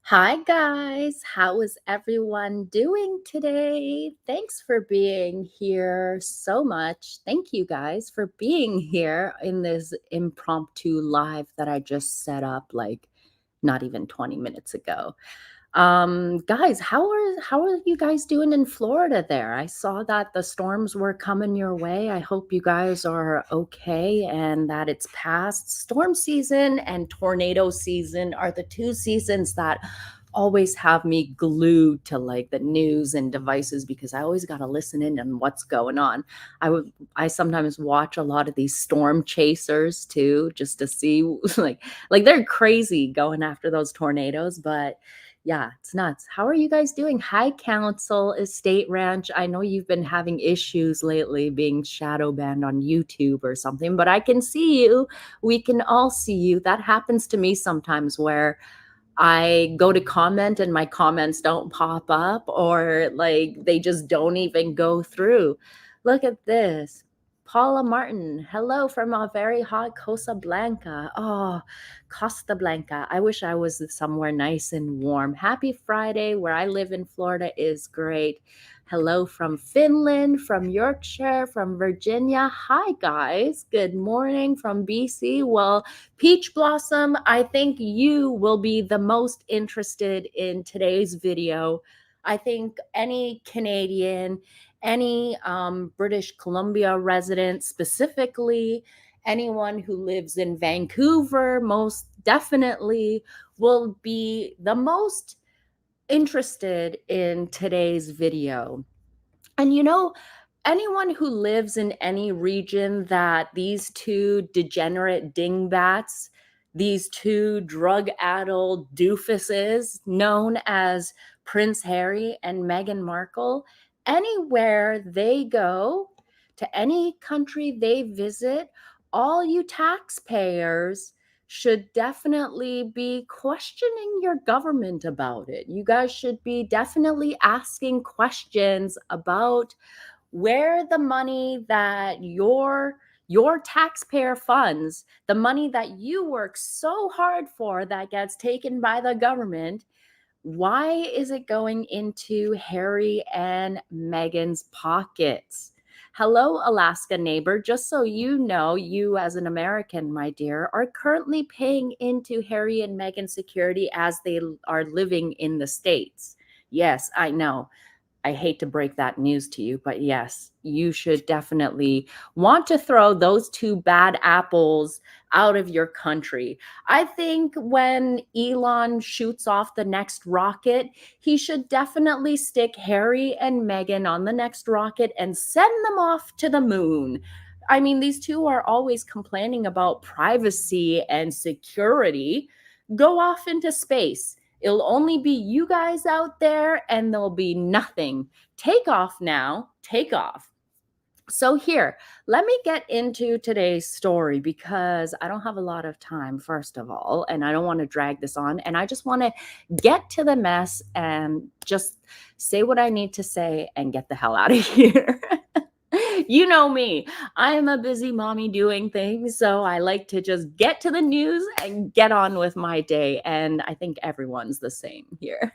Hi, guys. How is everyone doing today? Thanks for being here so much. Thank you guys for being here in this impromptu live that I just set up like not even 20 minutes ago. Guys, how are you guys doing in Florida there? I saw that the storms were coming your way. I hope you guys are okay and that it's past. Storm season and tornado season are the two seasons that always have me glued to like the news and devices because I always got to listen in on what's going on. I sometimes watch a lot of these storm chasers too just to see like they're crazy going after those tornadoes, but yeah, it's nuts. How are you guys doing? Hi, Council Estate Ranch. I know you've been having issues lately being shadow banned on YouTube or something, but I can see you. We can all see you. That happens to me sometimes where I go to comment and my comments don't pop up or like they just don't even go through. Look at this. Paula Martin, hello from a very hot Costa Blanca. Oh, Costa Blanca. I wish I was somewhere nice and warm. Happy Friday. Where I live in Florida is great. Hello from Finland, from Yorkshire, from Virginia. Hi, guys. Good morning from BC. Well, Peach Blossom, I think you will be the most interested in today's video. I think any Canadian, any British Columbia resident, specifically anyone who lives in Vancouver, most definitely will be the most interested in today's video. And anyone who lives in any region that these two degenerate dingbats, these two drug-addled doofuses known as Prince Harry and Meghan Markle, anywhere they go, to any country they visit, all you taxpayers should definitely be questioning your government about it. You guys should be definitely asking questions about where the money that your taxpayer funds, the money that you work so hard for that gets taken by the government, why is it going into Harry and Meghan's pockets? Hello, Alaska neighbor. Just so you know, you as an American, my dear, are currently paying into Harry and Meghan's security as they are living in the States. Yes, I know. I hate to break that news to you, but yes, you should definitely want to throw those two bad apples out of your country. I think when Elon shoots off the next rocket, he should definitely stick Harry and Meghan on the next rocket and send them off to the moon. I mean, these two are always complaining about privacy and security. Go off into space. It'll only be you guys out there and there'll be nothing. Take off now. Take off. So, here, let me get into today's story because I don't have a lot of time, first of all, and I don't want to drag this on. And I just want to get to the mess and just say what I need to say and get the hell out of here. You know me. I am a busy mommy doing things, so I like to just get to the news and get on with my day. And I think everyone's the same here.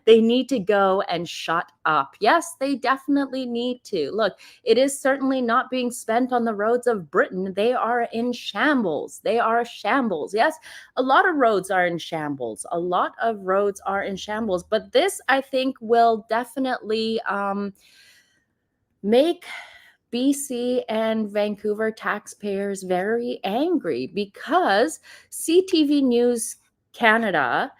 They need to go and shut up. Yes, they definitely need to. Look, it is certainly not being spent on the roads of Britain. They are in shambles. They are shambles. Yes, a lot of roads are in shambles. A lot of roads are in shambles. But this, I think, will definitely make BC and Vancouver taxpayers very angry because CTV News Canada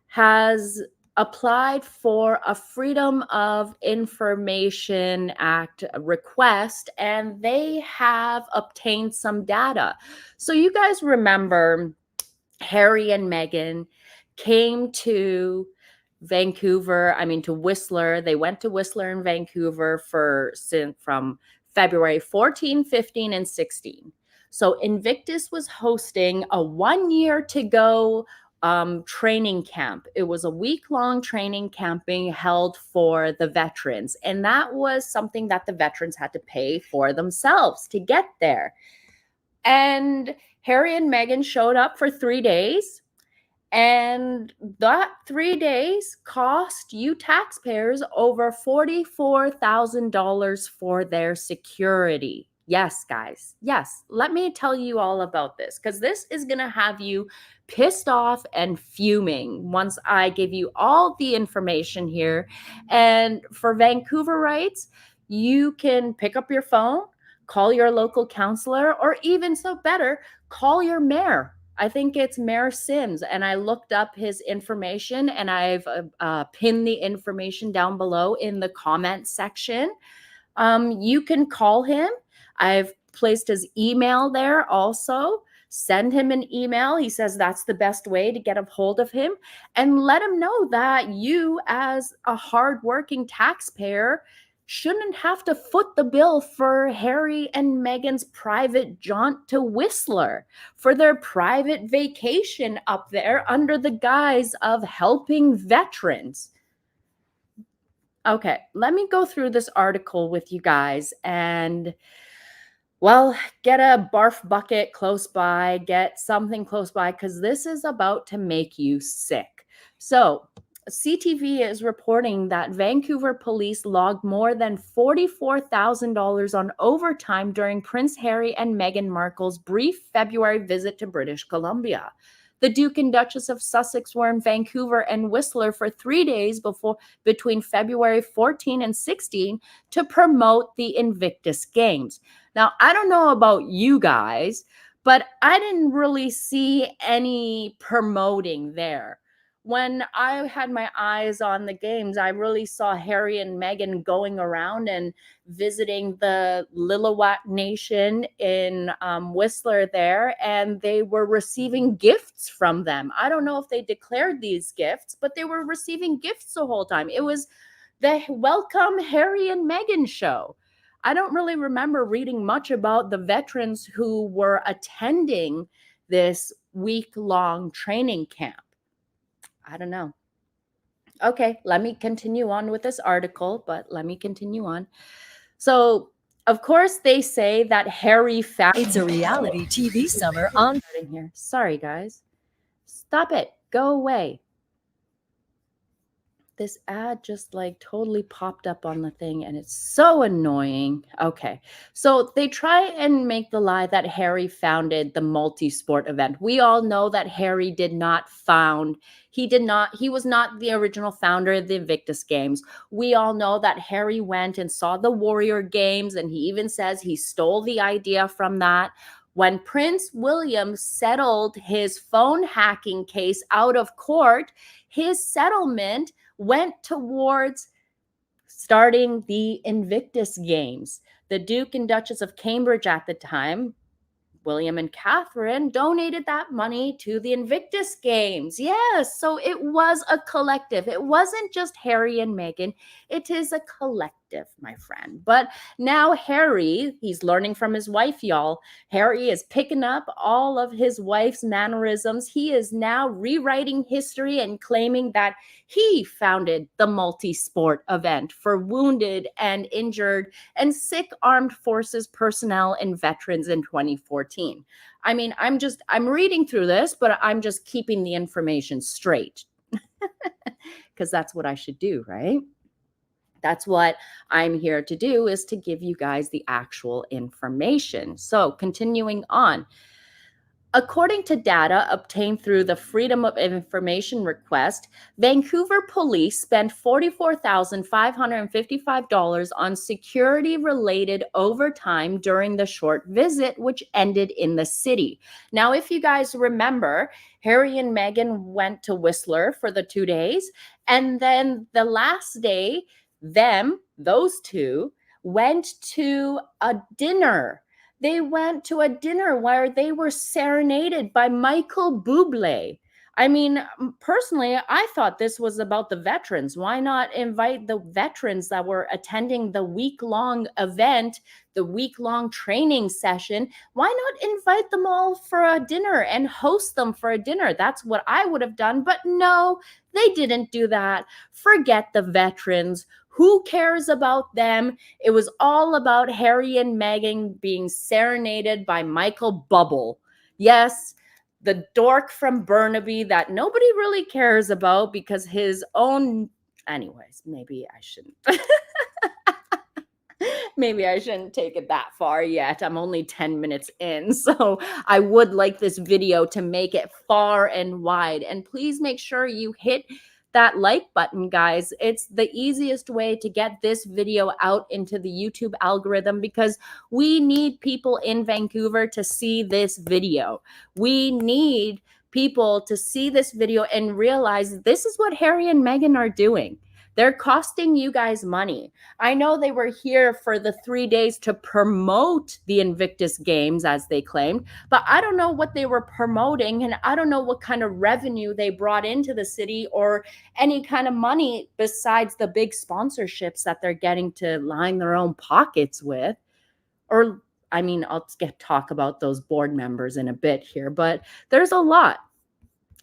has applied for a Freedom of Information Act request and they have obtained some data. So you guys remember Harry and Meghan came to to Whistler. They went to Whistler in Vancouver from February 14, 15, and 16. So Invictus was hosting a 1 year to go training camp. It was a week-long training camp being held for the veterans. And that was something that the veterans had to pay for themselves to get there. And Harry and Meghan showed up for 3 days. And that 3 days cost you taxpayers over $44,000 for their security. Yes, guys. Yes. Let me tell you all about this, because this is going to have you pissed off and fuming once I give you all the information here. And for Vancouverites, you can pick up your phone, call your local counselor, or even so better, call your mayor. I think it's Mayor Sims, and I looked up his information, and I've pinned the information down below in the comment section. You can call him. I've placed his email there also. Send him an email. He says that's the best way to get a hold of him, and let him know that you, as a hardworking taxpayer, shouldn't have to foot the bill for Harry and Meghan's private jaunt to Whistler, for their private vacation up there under the guise of helping veterans. Okay, let me go through this article with you guys and, well, get a barf bucket close by, get something close by, because this is about to make you sick. So, CTV is reporting that Vancouver police logged more than $44,000 on overtime during Prince Harry and Meghan Markle's brief February visit to British Columbia. The Duke and Duchess of Sussex were in Vancouver and Whistler for 3 days between February 14 and 16 to promote the Invictus Games. Now, I don't know about you guys, but I didn't really see any promoting there. When I had my eyes on the games, I really saw Harry and Meghan going around and visiting the Lillooet Nation in Whistler there, and they were receiving gifts from them. I don't know if they declared these gifts, but they were receiving gifts the whole time. It was the Welcome Harry and Meghan show. I don't really remember reading much about the veterans who were attending this week-long training camp. I don't know. Okay, let me continue on with this article, but let me continue on. So, of course, they say that Harry found... It's a reality TV summer on... Here. Sorry, guys. Stop it. Go away. This ad just like totally popped up on the thing, and it's so annoying. Okay, so they try and make the lie that Harry founded the multi-sport event. We all know that Harry did not found, he was not the original founder of the Invictus Games. We all know that Harry went and saw the Warrior Games, and he even says he stole the idea from that. When Prince William settled his phone hacking case out of court, his settlement went towards starting the Invictus Games. The Duke and Duchess of Cambridge at the time, William and Catherine, donated that money to the Invictus Games. Yes, so it was a collective. It wasn't just Harry and Meghan. It is a collective, my friend. But now Harry, he's learning from his wife, y'all. Harry is picking up all of his wife's mannerisms. He is now rewriting history and claiming that he founded the multi-sport event for wounded and injured and sick armed forces personnel and veterans in 2014. I mean, I'm reading through this, but I'm just keeping the information straight because that's what I should do, right? That's what I'm here to do, is to give you guys the actual information. So continuing on. According to data obtained through the Freedom of Information request, Vancouver police spent $44,555 on security-related overtime during the short visit, which ended in the city. Now, if you guys remember, Harry and Meghan went to Whistler for the 2 days, and then the last day, those two, went to a dinner. They went to a dinner where they were serenaded by Michael Bublé. I mean, personally, I thought this was about the veterans. Why not invite the veterans that were attending the week-long event, the week-long training session? Why not invite them all for a dinner and host them for a dinner? That's what I would have done. But no, they didn't do that. Forget the veterans. Who cares about them? It was all about Harry and Meghan being serenaded by Michael Bubble. Yes, the dork from Burnaby that nobody really cares about because his own, anyways, maybe I shouldn't. Maybe I shouldn't take it that far yet. I'm only 10 minutes in. So I would like this video to make it far and wide. And please make sure you hit that like button, guys. It's the easiest way to get this video out into the YouTube algorithm because we need people in Vancouver to see this video. We need people to see this video and realize this is what Harry and Meghan are doing. They're costing you guys money. I know they were here for the 3 days to promote the Invictus games, as they claimed, but I don't know what they were promoting, and I don't know what kind of revenue they brought into the city or any kind of money besides the big sponsorships that they're getting to line their own pockets with. Or, I mean, I'll talk about those board members in a bit here, but there's a lot.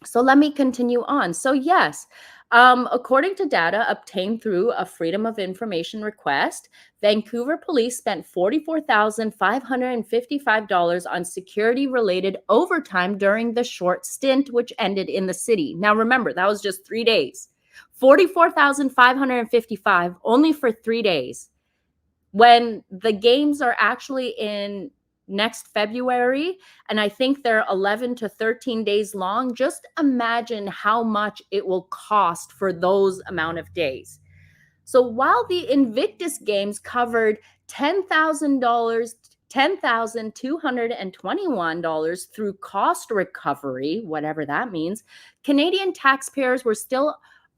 So let me continue on. So yes, according to data obtained through a Freedom of Information request, Vancouver police spent $44,555 on security-related overtime during the short stint which ended in the city. Now remember, that was just 3 days. $44,555 only for 3 days. When the games are actually in next February, and I think they're 11 to 13 days long. Just imagine how much it will cost for those amount of days. So while the Invictus games covered $10,221 through cost recovery, whatever that means, Canadian taxpayers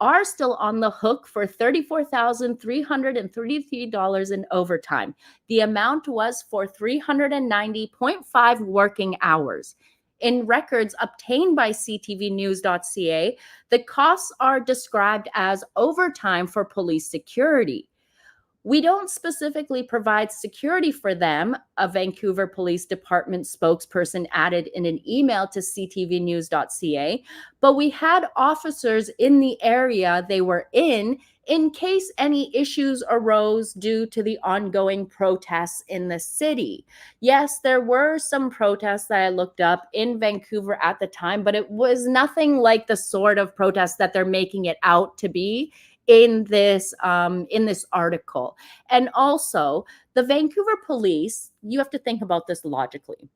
are still on the hook for $34,333 in overtime. The amount was for 390.5 working hours. In records obtained by ctvnews.ca, the costs are described as overtime for police security. We don't specifically provide security for them, a Vancouver Police Department spokesperson added in an email to ctvnews.ca, but we had officers in the area they were in case any issues arose due to the ongoing protests in the city. Yes, there were some protests that I looked up in Vancouver at the time, but it was nothing like the sort of protests that they're making it out to be in this article. And also, the Vancouver police, you have to think about this logically.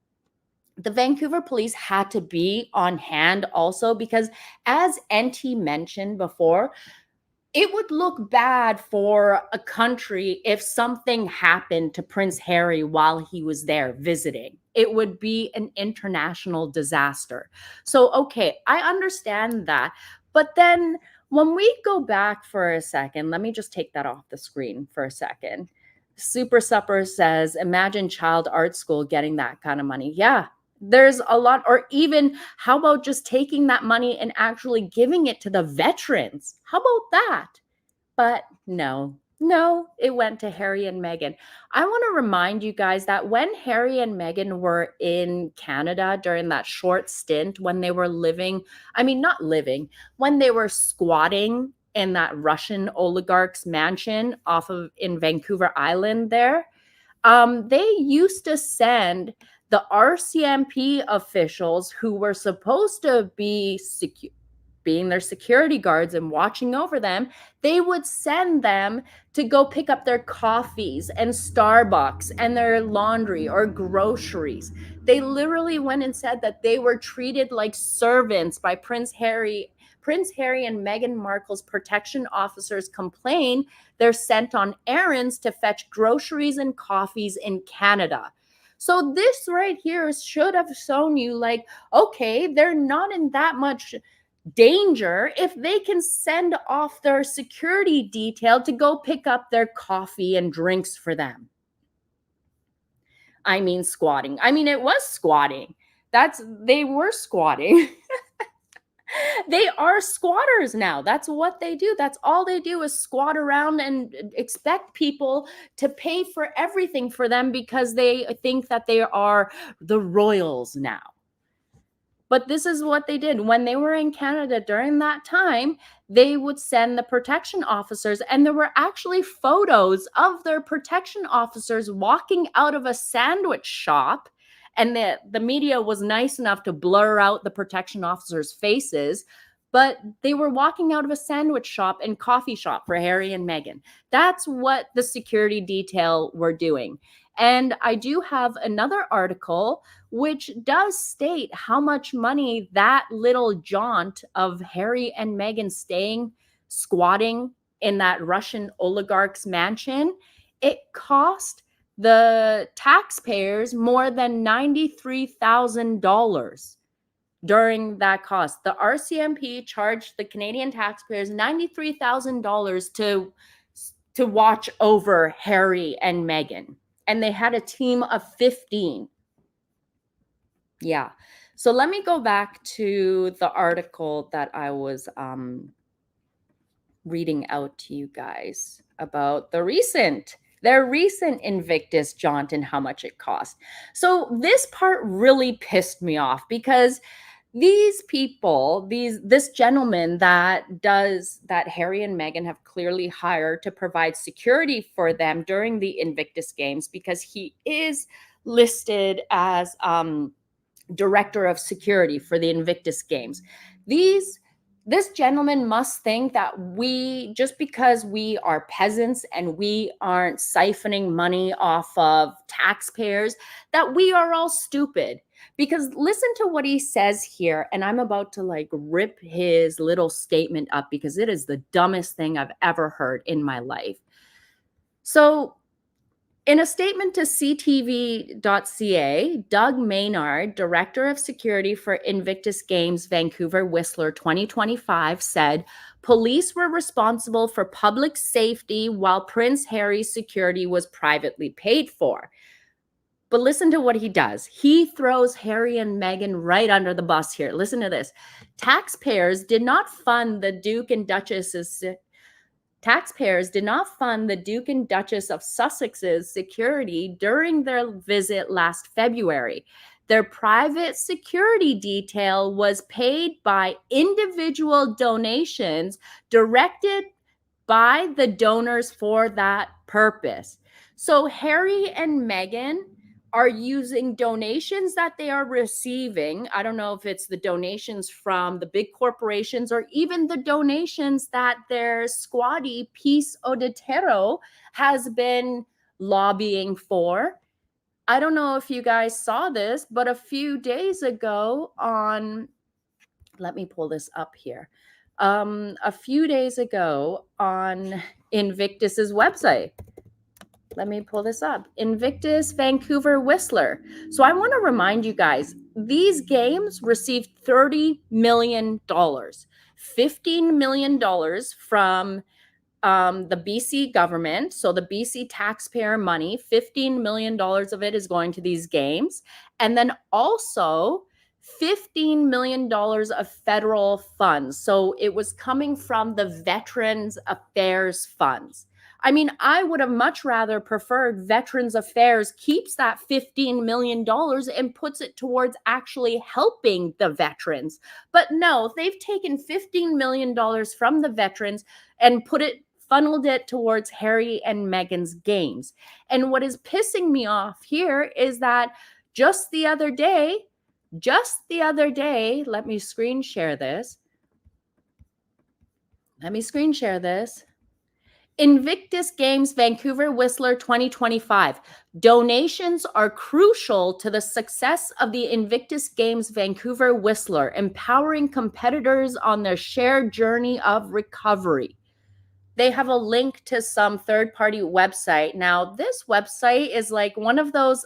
The Vancouver police had to be on hand also because, as NT mentioned before, it would look bad for a country if something happened to Prince Harry while he was there visiting. It would be an international disaster. So, okay, I understand that. But then when we go back for a second, let me just take that off the screen for a second. Super Supper says, imagine child art school getting that kind of money. Yeah, there's a lot. Or even how about just taking that money and actually giving it to the veterans? How about that? But no, it went to Harry and Meghan. I want to remind you guys that when Harry and Meghan were in Canada during that short stint when they were when they were squatting in that Russian oligarch's mansion in Vancouver Island there, they used to send the RCMP officials who were supposed to be being their security guards and watching over them, they would send them to go pick up their coffees and Starbucks and their laundry or groceries. They literally went and said that they were treated like servants by Prince Harry. Prince Harry and Meghan Markle's protection officers complain they're sent on errands to fetch groceries and coffees in Canada. So this right here should have shown you, like, okay, they're not in that much danger if they can send off their security detail to go pick up their coffee and drinks for them. I mean, squatting. I mean, it was squatting. They were squatting. They are squatters now. That's what they do. That's all they do is squat around and expect people to pay for everything for them because they think that they are the royals now. But this is what they did. When they were in Canada during that time, they would send the protection officers, and there were actually photos of their protection officers walking out of a sandwich shop And the media was nice enough to blur out the protection officers' faces, but they were walking out of a sandwich shop and coffee shop for Harry and Meghan. That's what the security detail were doing. And I do have another article which does state how much money that little jaunt of Harry and Meghan squatting in that Russian oligarch's mansion, it cost the taxpayers more than $93,000 during that cost. The RCMP charged the Canadian taxpayers $93,000 to watch over Harry and Meghan. And they had a team of 15. Yeah. So let me go back to the article that I was reading out to you guys about their recent Invictus jaunt and how much it cost. So this part really pissed me off because these people, this gentleman that Harry and Meghan have clearly hired to provide security for them during the Invictus Games, because he is listed as director of security for the Invictus Games. This gentleman must think that just because we are peasants and we aren't siphoning money off of taxpayers, that we are all stupid. Because listen to what he says here, and I'm about to like rip his little statement up because it is the dumbest thing I've ever heard in my life. So, in a statement to CTV.ca, Doug Maynard, Director of Security for Invictus Games Vancouver Whistler 2025, said police were responsible for public safety while Prince Harry's security was privately paid for. But listen to what he does. He throws Harry and Meghan right under the bus here. Listen to this. Taxpayers did not fund the Duke and Duchess of Sussex's security during their visit last February. Their private security detail was paid by individual donations directed by the donors for that purpose. So Harry and Meghan are using donations that they are receiving. I don't know if it's the donations from the big corporations or even the donations that their squatty Peace Odetero has been lobbying for. I don't know if you guys saw this, but a few days ago let me pull this up here. A few days ago on Invictus's website, let me pull this up. Invictus Vancouver Whistler. So I want to remind you guys, these games received $30 million, $15 million from the BC government. So the BC taxpayer money, $15 million of it is going to these games. And then also $15 million of federal funds. So it was coming from the Veterans Affairs funds. I mean, I would have much rather preferred Veterans Affairs keeps that $15 million and puts it towards actually helping the veterans. But no, they've taken $15 million from the veterans and funneled it towards Harry and Meghan's games. And what is pissing me off here is that just the other day, let me screen share this. Invictus Games Vancouver Whistler 2025. Donations are crucial to the success of the Invictus Games Vancouver Whistler, empowering competitors on their shared journey of recovery. They have a link to some third-party website. Now, this website is like one of those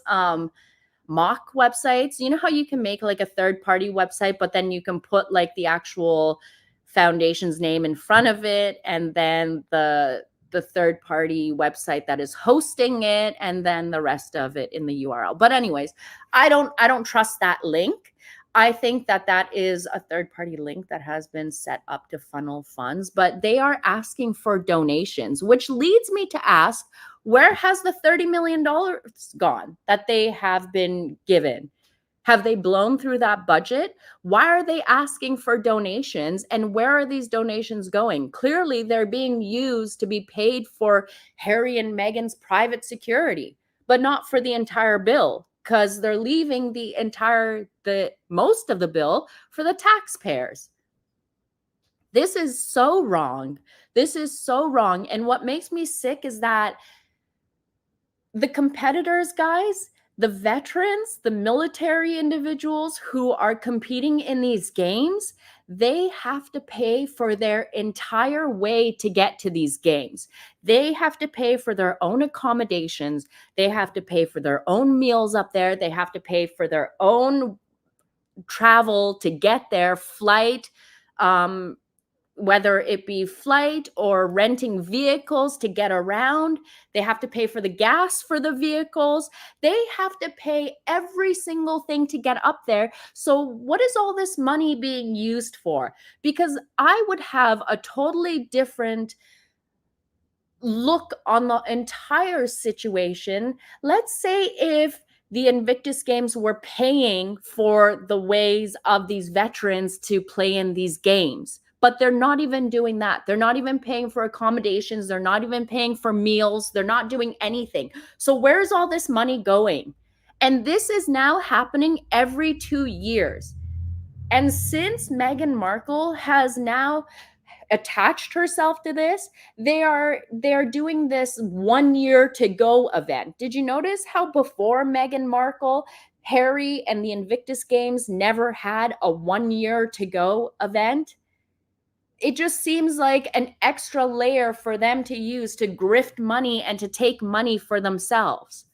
mock websites. You know how you can make like a third-party website, but then you can put like the actual foundation's name in front of it, and then the third-party website that is hosting it, and then the rest of it in the URL. But anyways, I don't trust that link. I think that is a third-party link that has been set up to funnel funds, but they are asking for donations, which leads me to ask, where has the $30 million gone that they have been given? Have they blown through that budget? Why are they asking for donations? And where are these donations going? Clearly, they're being used to be paid for Harry and Meghan's private security, but not for the entire bill. because they're leaving the most of the bill for the taxpayers. This is so wrong. This is so wrong. And what makes me sick is that the competitors, guys, the veterans, the military individuals who are competing in these games, they have to pay for their entire way to get to these games. They have to pay for their own accommodations. They have to pay for their own meals up there. They have to pay for their own travel to get there, flight, whether it be flight or renting vehicles to get around. They have to pay for the gas for the vehicles. They have to pay every single thing to get up there. So what is all this money being used for? Because I would have a totally different look on the entire situation. Let's say if the Invictus games were paying for the ways of these veterans to play in these games, but they're not even doing that. They're not even paying for accommodations. They're not even paying for meals. They're not doing anything. So where's all this money going? And this is now happening every 2 years. And since Meghan Markle has now attached herself to this, they're doing this 1 year to go event. Did you notice how before Meghan Markle, Harry and the Invictus games never had a 1 year to go event? It just seems like an extra layer for them to use to grift money and to take money for themselves.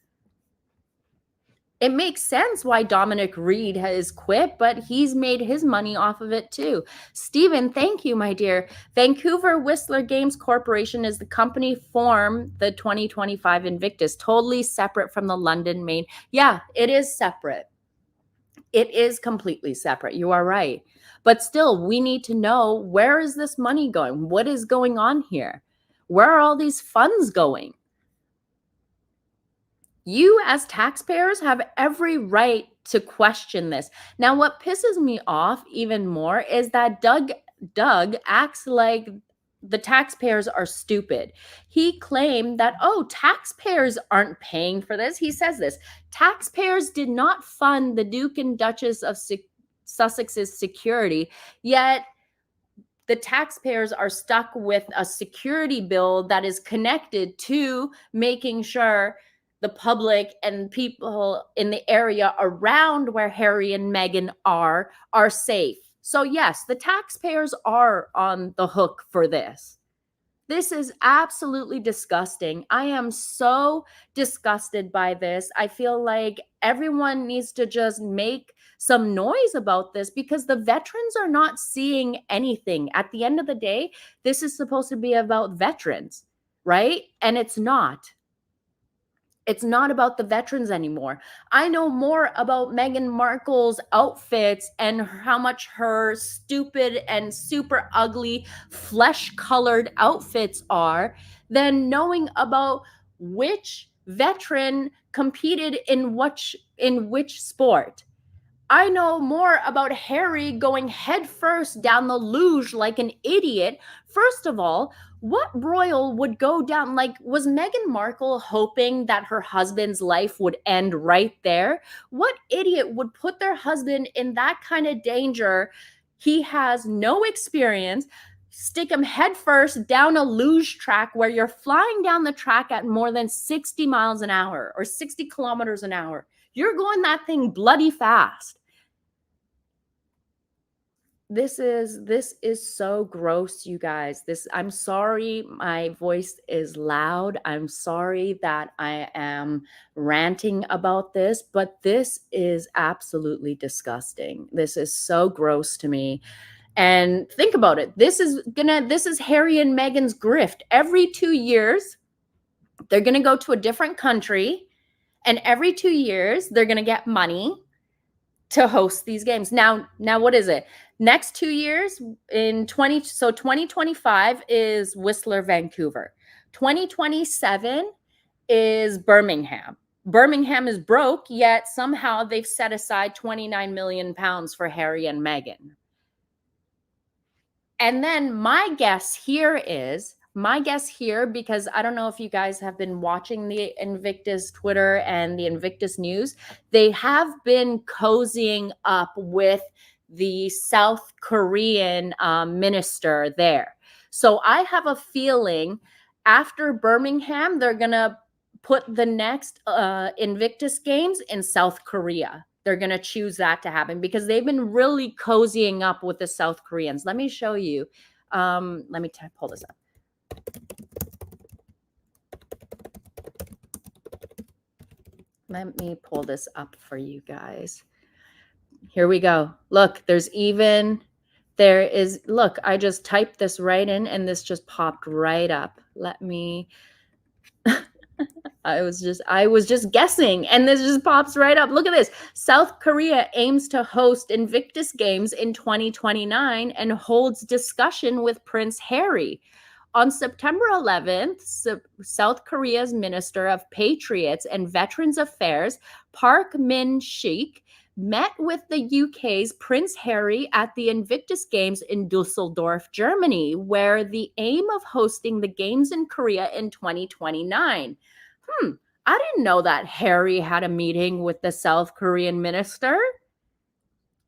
It makes sense why Dominic Reed has quit, but he's made his money off of it too. Stephen, thank you, my dear. Vancouver Whistler Games Corporation is the company form the 2025 Invictus, totally separate from the London main. Yeah, it is separate. It is completely separate. You are right. But still, we need to know, where is this money going? What is going on here? Where are all these funds going? You as taxpayers have every right to question this. Now, what pisses me off even more is that Doug acts like the taxpayers are stupid. He claimed that, oh, taxpayers aren't paying for this. He says this: taxpayers did not fund the Duke and Duchess of Sussex's security, yet the taxpayers are stuck with a security bill that is connected to making sure the public and people in the area around where Harry and Meghan are safe. So yes, the taxpayers are on the hook for this. This is absolutely disgusting. I am so disgusted by this. I feel like everyone needs to just make some noise about this, because the veterans are not seeing anything. At the end of the day, this is supposed to be about veterans, right? And it's not. It's not about the veterans anymore. I know more about Meghan Markle's outfits and how much her stupid and super ugly flesh-colored outfits are than knowing about which veteran competed in which sport. I know more about Harry going headfirst down the luge like an idiot. First of all, what royal would go down? Like, was Meghan Markle hoping that her husband's life would end right there? What idiot would put their husband in that kind of danger? He has no experience. Stick him headfirst down a luge track where you're flying down the track at more than 60 miles an hour or 60 kilometers an hour. You're going that thing bloody fast. This is so gross, you guys. I'm sorry my voice is loud. I'm sorry that I am ranting about this, but this is absolutely disgusting. This is so gross to me. And think about it. This is Harry and Meghan's grift. Every 2 years, they're going to go to a different country, and every 2 years they're going to get money to host these games. Now what is it? Next 2 years in 2025 is Whistler, Vancouver. 2027 is Birmingham. Birmingham is broke, yet somehow they've set aside 29 million pounds for Harry and Meghan. And then my guess here is my guess here, because I don't know if you guys have been watching the Invictus Twitter and the Invictus news, they have been cozying up with the South Korean minister there. So I have a feeling after Birmingham, they're going to put the next Invictus Games in South Korea. They're going to choose that to happen because they've been really cozying up with the South Koreans. Let me show you. Let me pull this up. Let me pull this up for you guys. Here we go. Look, look, I just typed this right in and this just popped right up. Let me, I was just guessing and this just pops right up. Look at this. South Korea aims to host Invictus Games in 2029 and holds discussion with Prince Harry. On September 11th, South Korea's Minister of Patriots and Veterans Affairs, Park Min-sik, met with the UK's Prince Harry at the Invictus Games in Dusseldorf, Germany, where the aim of hosting the Games in Korea in 2029. I didn't know that Harry had a meeting with the South Korean minister.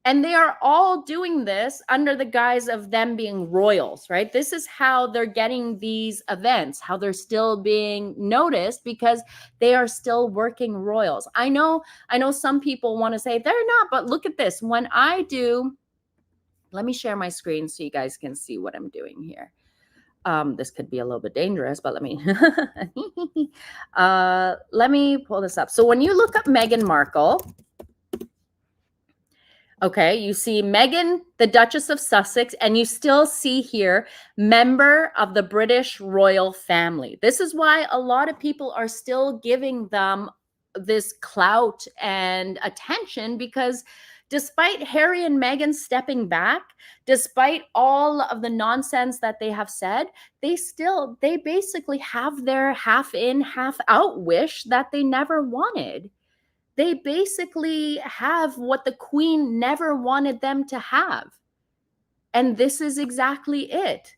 And they are all doing this under the guise of them being royals, right? This is how they're getting these events, how they're still being noticed because they are still working royals. I know some people want to say they're not, but look at this. When I do, let me share my screen so you guys can see what I'm doing here. This could be a little bit dangerous, but let me pull this up. So when you look up Meghan Markle, okay, you see Meghan, the Duchess of Sussex, and you still see here, member of the British royal family. This is why a lot of people are still giving them this clout and attention because despite Harry and Meghan stepping back, despite all of the nonsense that they have said, they basically have their half in, half out wish that they never wanted. They basically have what the Queen never wanted them to have. And this is exactly it.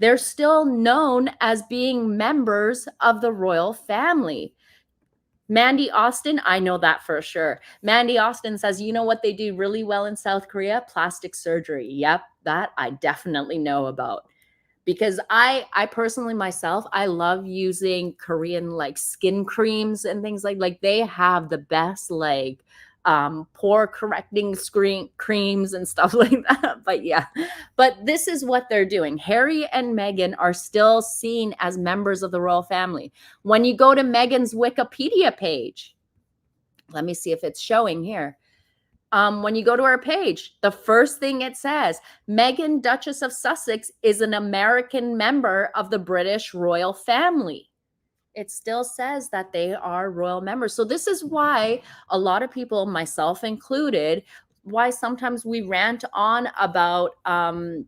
They're still known as being members of the royal family. Mandy Austin, I know that for sure. Mandy Austin says, you know what they do really well in South Korea? Plastic surgery. Yep, that I definitely know about. Because I personally myself, I love using Korean like skin creams and things like they have the best like pore correcting creams and stuff like that. But yeah, but this is what they're doing. Harry and Meghan are still seen as members of the royal family. When you go to Meghan's Wikipedia page, let me see if it's showing here. When you go to our page, the first thing it says, Meghan, Duchess of Sussex, is an American member of the British royal family. It still says that they are royal members. So this is why a lot of people, myself included, why sometimes we rant on about Harry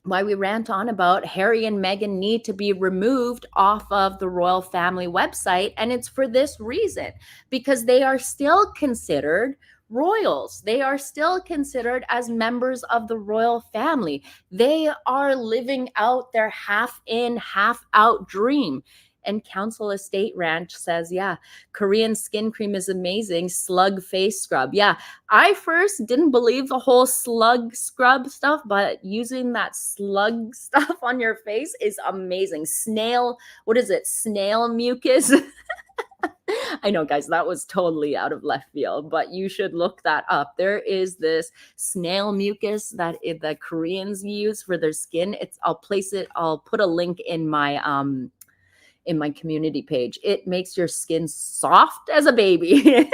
and Meghan need to be removed off of the royal family website. And it's for this reason, because they are still considered royals. They are still considered as members of the royal family. They are living out their half in, half out dream. And Council Estate Ranch says, yeah, Korean skin cream is amazing. Slug face scrub. Yeah, I first didn't believe the whole slug scrub stuff, but using that slug stuff on your face is amazing. What is it? Snail mucus. I know, guys, that was totally out of left field, but you should look that up. There is this snail mucus that the Koreans use for their skin. I'll put a link in my community page. It makes your skin soft as a baby.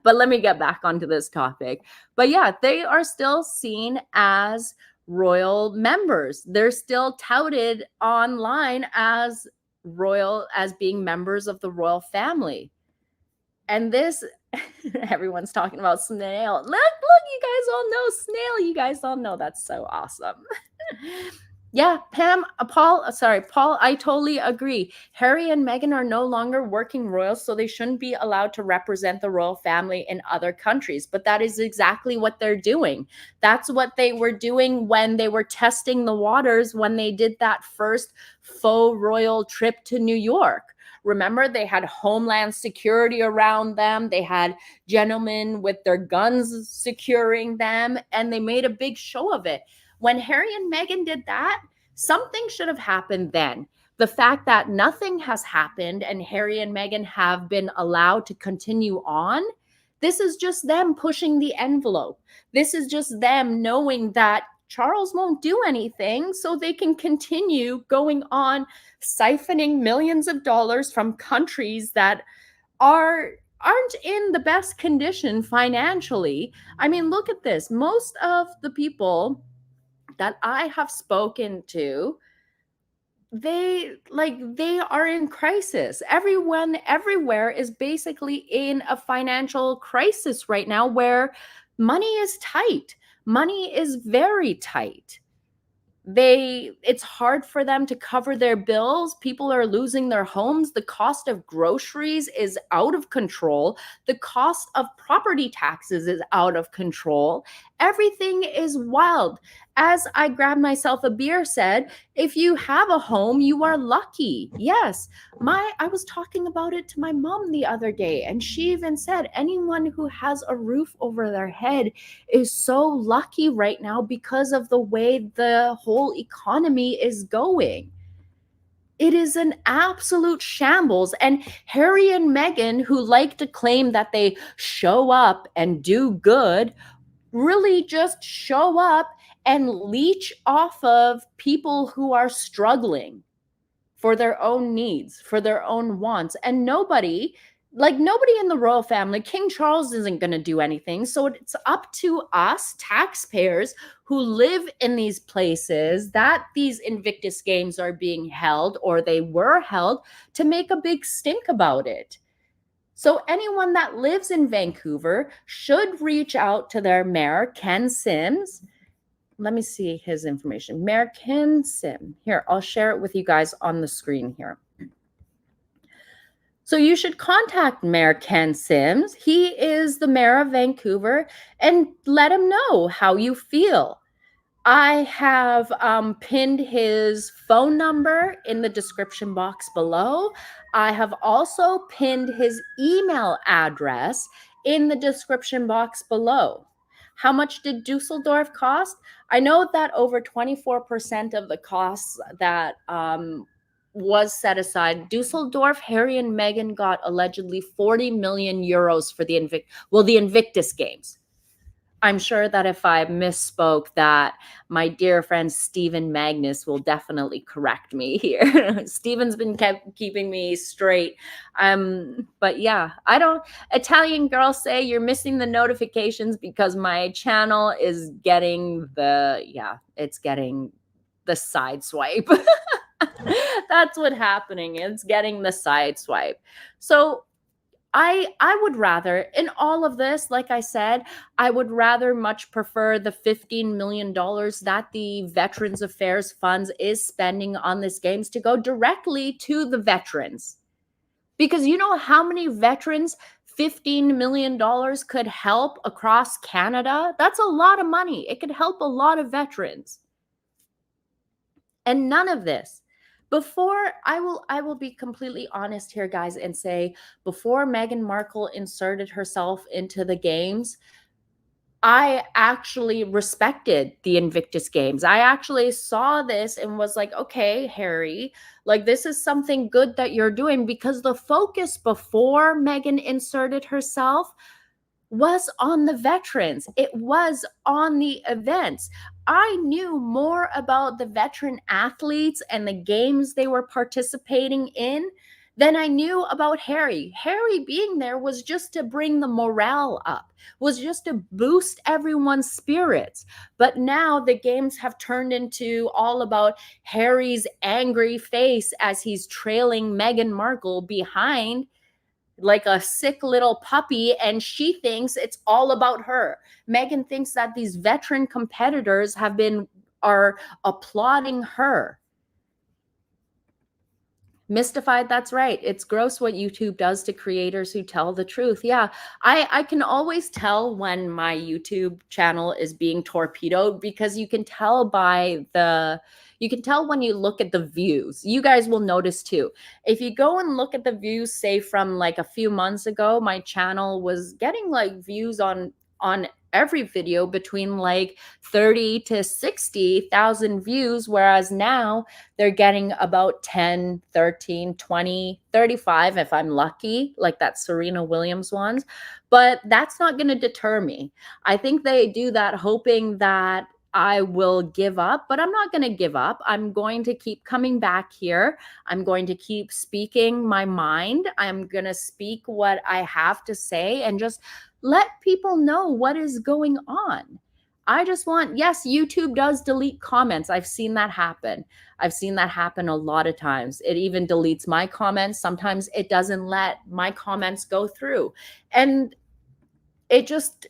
But let me get back onto this topic. But yeah, they are still seen as royal members. They're still touted online as being members of the royal family. And this, everyone's talking about snail. Look, you guys all know snail. You guys all know that's so awesome. Yeah, Paul, I totally agree. Harry and Meghan are no longer working royals, so they shouldn't be allowed to represent the royal family in other countries. But that is exactly what they're doing. That's what they were doing when they were testing the waters when they did that first faux royal trip to New York. Remember, they had Homeland Security around them, they had gentlemen with their guns securing them, and they made a big show of it. When Harry and Meghan did that, something should have happened then. The fact that nothing has happened and Harry and Meghan have been allowed to continue on, this is just them pushing the envelope. This is just them knowing that Charles won't do anything, so they can continue going on siphoning millions of dollars from countries that aren't in the best condition financially. I mean, look at this. Most of the people that I have spoken to, they are in crisis. Everyone everywhere is basically in a financial crisis right now where money is tight. Money is very tight. It's hard for them to cover their bills. People are losing their homes. The cost of groceries is out of control. The cost of property taxes is out of control. Everything is wild. As I grabbed myself a beer said, if you have a home, you are lucky. Yes. I was talking about it to my mom the other day, and she even said anyone who has a roof over their head is so lucky right now because of the way the whole economy is going. It is an absolute shambles. And Harry and Meghan, who like to claim that they show up and do good, really just show up and leech off of people who are struggling for their own needs, for their own wants. And nobody in the royal family, King Charles isn't going to do anything. So it's up to us taxpayers who live in these places that these Invictus games are being held or they were held to make a big stink about it. So anyone that lives in Vancouver should reach out to their mayor, Ken Sims. Let me see his information. Mayor Ken Sim. Here, I'll share it with you guys on the screen here. So you should contact Mayor Ken Sims. He is the mayor of Vancouver, and let him know how you feel. I have pinned his phone number in the description box below. I have also pinned his email address in the description box below. How much did Dusseldorf cost? I know that over 24% of the costs that was set aside. Dusseldorf, Harry and Meghan got allegedly 40 million euros for the Invictus games. I'm sure that if I misspoke, that my dear friend Stephen Magnus will definitely correct me here. Stephen's been keeping me straight. But yeah, Italian girls say you're missing the notifications because my channel is getting it's getting the side swipe. That's what's happening. It's getting the side swipe. So I would rather, in all of this, like I said, I would rather much prefer the $15 million that the Veterans Affairs Funds is spending on this games to go directly to the veterans. Because you know how many veterans $15 million could help across Canada? That's a lot of money. It could help a lot of veterans. And none of this. Before I will be completely honest here, guys, and say before Meghan Markle inserted herself into the games, I actually respected the Invictus games. I actually saw this and was like, okay, Harry, like this is something good that you're doing, because the focus before Meghan inserted herself was on the veterans. It was on the events. I knew more about the veteran athletes and the games they were participating in than I knew about Harry. Harry being there was just to bring the morale up, was just to boost everyone's spirits. But now the games have turned into all about Harry's angry face as he's trailing Meghan Markle behind like a sick little puppy, and she thinks it's all about her. Meghan thinks that these veteran competitors have been are applauding her. Mystified, that's right. It's gross what YouTube does to creators who tell the truth. Yeah, I can always tell when my YouTube channel is being torpedoed because you can tell when you look at the views. You guys will notice too. If you go and look at the views, say from like a few months ago, my channel was getting like views on every video between like 30 to 60,000 views, whereas now they're getting about 10, 13, 20, 35 if I'm lucky, like that Serena Williams ones. But that's not going to deter me. I think they do that hoping that I will give up, but I'm not going to give up. I'm going to keep coming back here. I'm going to keep speaking my mind. I'm going to speak what I have to say and just let people know what is going on. I just want, yes, YouTube does delete comments. I've seen that happen. I've seen that happen a lot of times. It even deletes my comments. Sometimes it doesn't let my comments go through. And it just,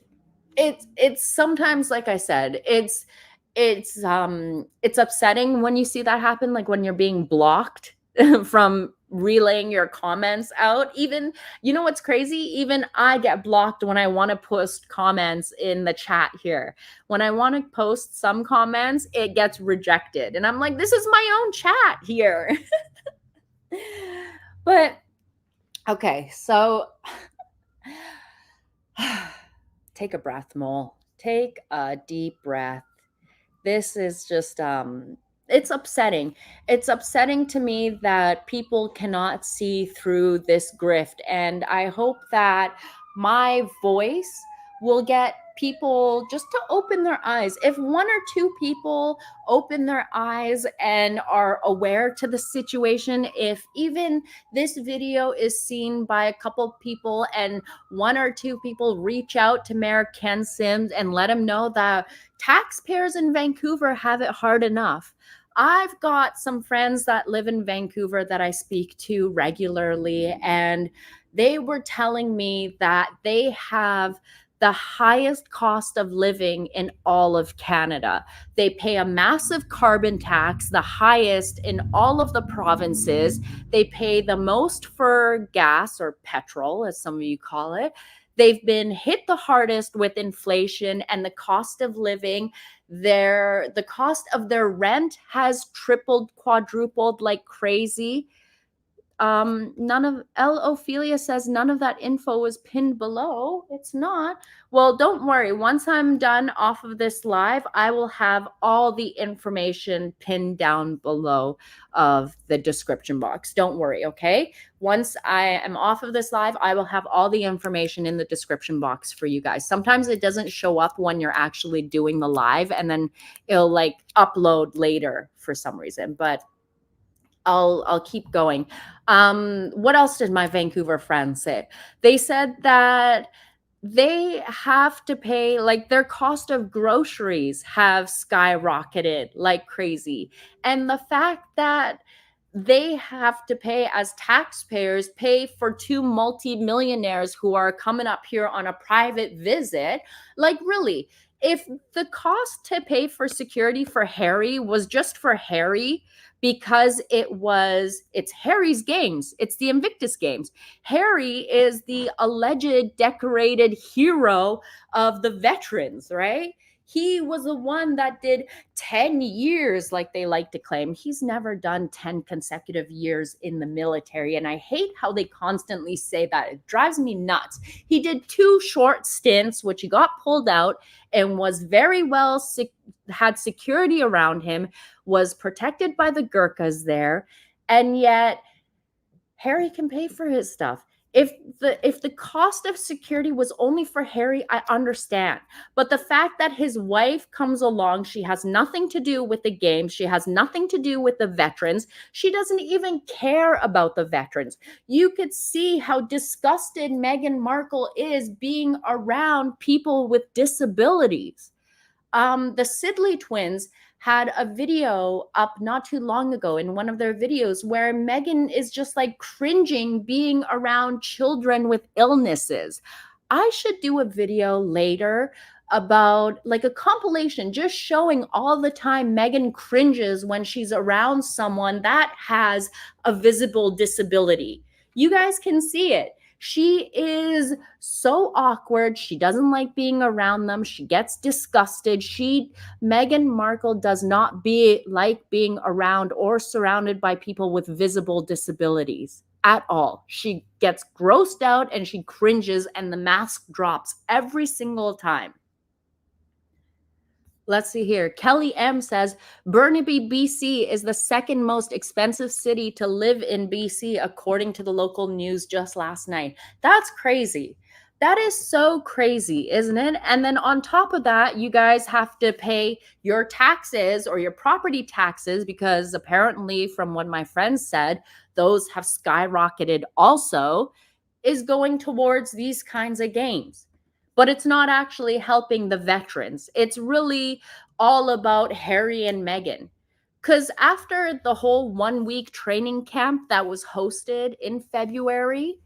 it's sometimes, like I said, it's upsetting when you see that happen, like when you're being blocked from relaying your comments out. Even, you know what's crazy? Even I get blocked when I want to post comments in the chat here. When I want to post some comments, it gets rejected. And I'm like, this is my own chat here. But okay, so take a breath, Mole. Take a deep breath. This is just it's upsetting. It's upsetting to me that people cannot see through this grift, and I hope that my voice will get people just to open their eyes. If one or two people open their eyes and are aware to the situation, if even this video is seen by a couple people and one or two people reach out to Mayor Ken Sims and let him know that taxpayers in Vancouver have it hard enough. I've got some friends that live in Vancouver that I speak to regularly, and they were telling me that they have the highest cost of living in all of Canada. They pay a massive carbon tax, the highest in all of the provinces. They pay the most for gas, or petrol, as some of you call it. They've been hit the hardest with inflation and the cost of living. The cost of their rent has tripled, quadrupled like crazy. None of Ophelia says none of that info was pinned below. It's not. Well, don't worry. Once I'm done off of this live, I will have all the information pinned down below of the description box. Don't worry, okay? Once I am off of this live, I will have all the information in the description box for you guys. Sometimes it doesn't show up when you're actually doing the live, and then it'll like upload later for some reason, but I'll keep going. What else did my Vancouver friends say? They said that they have to pay, like their cost of groceries have skyrocketed like crazy. And the fact that they have to pay, as taxpayers, pay for two multimillionaires who are coming up here on a private visit. Like, really, if the cost to pay for security for Harry was just for Harry, because it's Harry's games, it's the Invictus games. Harry is the alleged decorated hero of the veterans, right? He was the one that did 10 years, like they like to claim. He's never done 10 consecutive years in the military. And I hate how they constantly say that. It drives me nuts. He did 2 short stints, which he got pulled out and was very well, had security around him, was protected by the Gurkhas there. And yet Harry can pay for his stuff. If the cost of security was only for Harry, I understand. But the fact that his wife comes along, she has nothing to do with the game. She has nothing to do with the veterans. She doesn't even care about the veterans. You could see how disgusted Meghan Markle is being around people with disabilities. The Sidley twins had a video up not too long ago in one of their videos where Meghan is just like cringing being around children with illnesses. I should do a video later about like a compilation just showing all the time Meghan cringes when she's around someone that has a visible disability. You guys can see it. She is so awkward. She doesn't like being around them. She gets disgusted. Meghan Markle does not like being around or surrounded by people with visible disabilities at all. She gets grossed out and she cringes, and the mask drops every single time. Let's see here. Kelly M says, Burnaby, BC is the second most expensive city to live in BC, according to the local news just last night. That's crazy. That is so crazy, isn't it? And then on top of that, you guys have to pay your taxes or your property taxes, because apparently, from what my friends said, those have skyrocketed also, is going towards these kinds of games. But it's not actually helping the veterans. It's really all about Harry and Meghan. Because after the whole 1-week training camp that was hosted in February,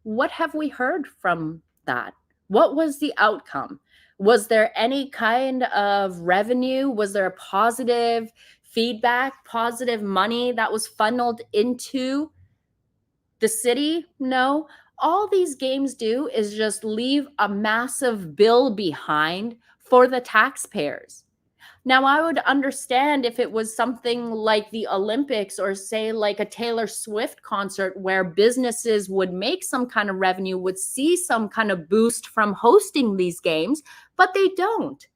what have we heard from that? What was the outcome? Was there any kind of revenue? Was there a positive feedback, positive money that was funneled into the city? No. All these games do is just leave a massive bill behind for the taxpayers. Now, I would understand if it was something like the Olympics, or say like a Taylor Swift concert, where businesses would make some kind of revenue, would see some kind of boost from hosting these games, but they don't.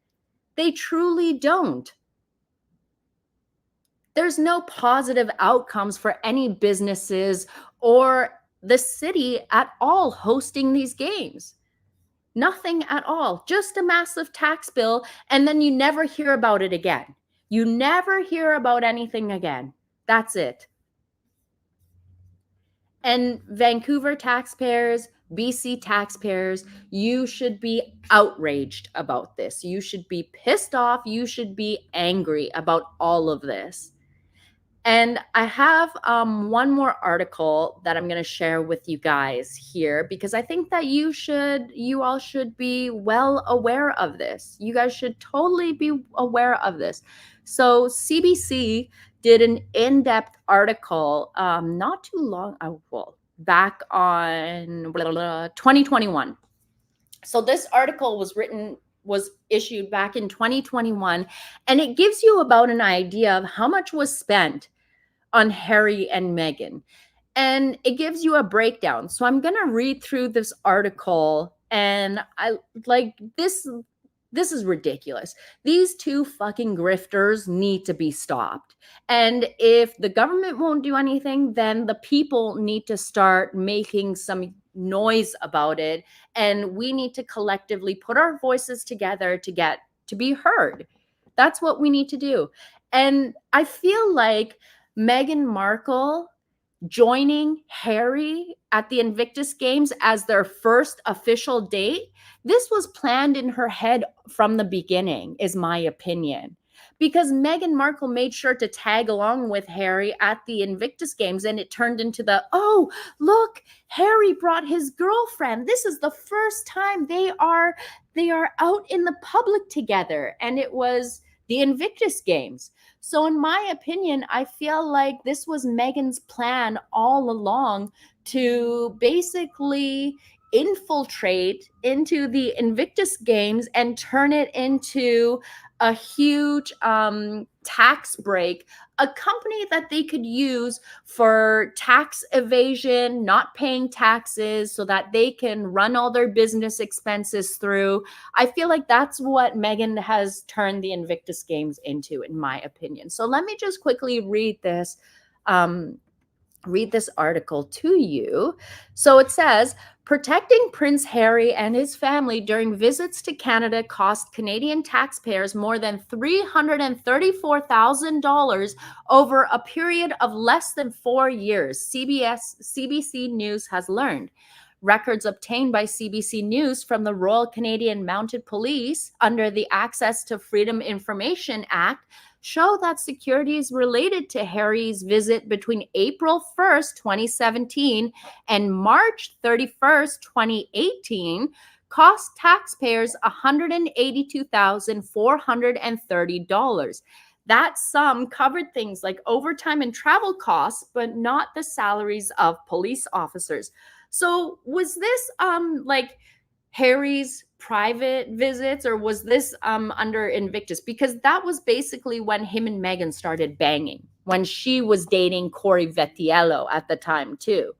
They truly don't. There's no positive outcomes for any businesses or the city at all hosting these games. Nothing at all. Just a massive tax bill, and then you never hear about it again. You never hear about anything again. That's it. And Vancouver taxpayers, BC taxpayers, you should be outraged about this. You should be pissed off. You should be angry about all of this. And I have one more article that I'm going to share with you guys here, because I think that you all should be well aware of this. You guys should totally be aware of this. So CBC did an in-depth article not too long, back on 2021. So this article was issued back in 2021, and it gives you about an idea of how much was spent on Harry and Meghan. And it gives you a breakdown. So I'm going to read through this article, and I like this. This is ridiculous. These two fucking grifters need to be stopped. And if the government won't do anything, then the people need to start making some noise about it. And we need to collectively put our voices together to be heard. That's what we need to do. And I feel like Meghan Markle joining Harry at the Invictus Games as their first official date, this was planned in her head from the beginning, is my opinion. Because Meghan Markle made sure to tag along with Harry at the Invictus Games, and it turned into oh, look, Harry brought his girlfriend. This is the first time they are out in the public together. And it was the Invictus Games. So in my opinion, I feel like this was Meghan's plan all along, to basically infiltrate into the Invictus Games and turn it into a huge tax break, a company that they could use for tax evasion, not paying taxes, so that they can run all their business expenses through. I feel like that's what Meghan has turned the Invictus Games into, in my opinion. So let me just quickly read this article to you. So it says, protecting Prince Harry and his family during visits to Canada cost Canadian taxpayers more than $334,000 over a period of less than 4 years, CBC News has learned. Records obtained by CBC News from the Royal Canadian Mounted Police under the Access to Freedom Information Act show that securities related to Harry's visit between April 1st, 2017 and March 31st, 2018 cost taxpayers $182,430. That sum covered things like overtime and travel costs, but not the salaries of police officers. So was this like Harry's private visits, or was this under Invictus? Because that was basically when him and Meghan started banging, when she was dating Corey Vettiello at the time too.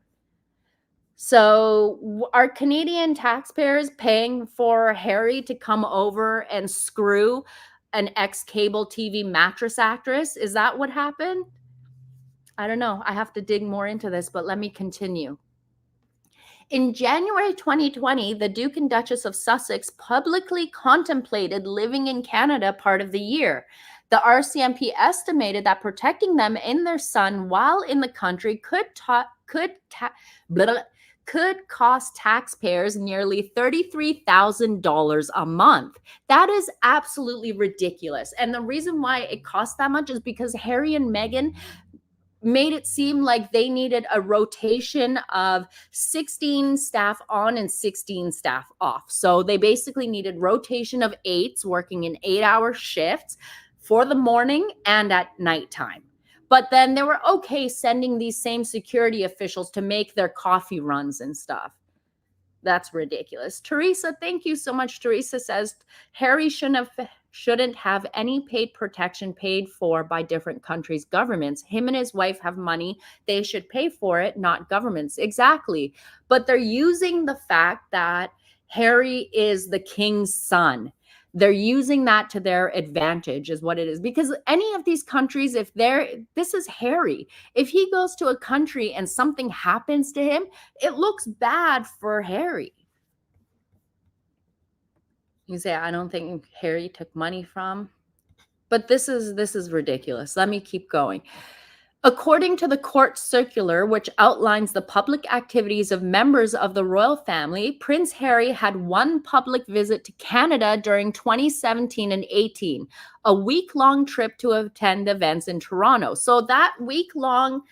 So are Canadian taxpayers paying for Harry to come over and screw an ex-cable TV mattress actress? Is that what happened? I don't know. I have to dig more into this, but let me continue. In January 2020, the Duke and Duchess of Sussex publicly contemplated living in Canada part of the year. The RCMP estimated that protecting them and their son while in the country could cost taxpayers nearly $33,000 a month. That is absolutely ridiculous. And the reason why it costs that much is because Harry and Meghan made it seem like they needed a rotation of 16 staff on and 16 staff off. So they basically needed rotation of 8s working in 8-hour shifts for the morning and at nighttime. But then they were okay sending these same security officials to make their coffee runs and stuff. That's ridiculous. Teresa, thank you so much. Teresa says Harry shouldn't have any paid protection paid for by different countries' governments. Him and his wife have money. They should pay for it, not governments. Exactly. But they're using the fact that Harry is the king's son. They're using that to their advantage is what it is. Because any of these countries, this is Harry. If he goes to a country and something happens to him, it looks bad for Harry. You say, I don't think Harry took money from, but this is ridiculous. Let me keep going. According to the court circular, which outlines the public activities of members of the royal family, Prince Harry had one public visit to Canada during 2017 and 18, a week-long trip to attend events in Toronto. So that week-long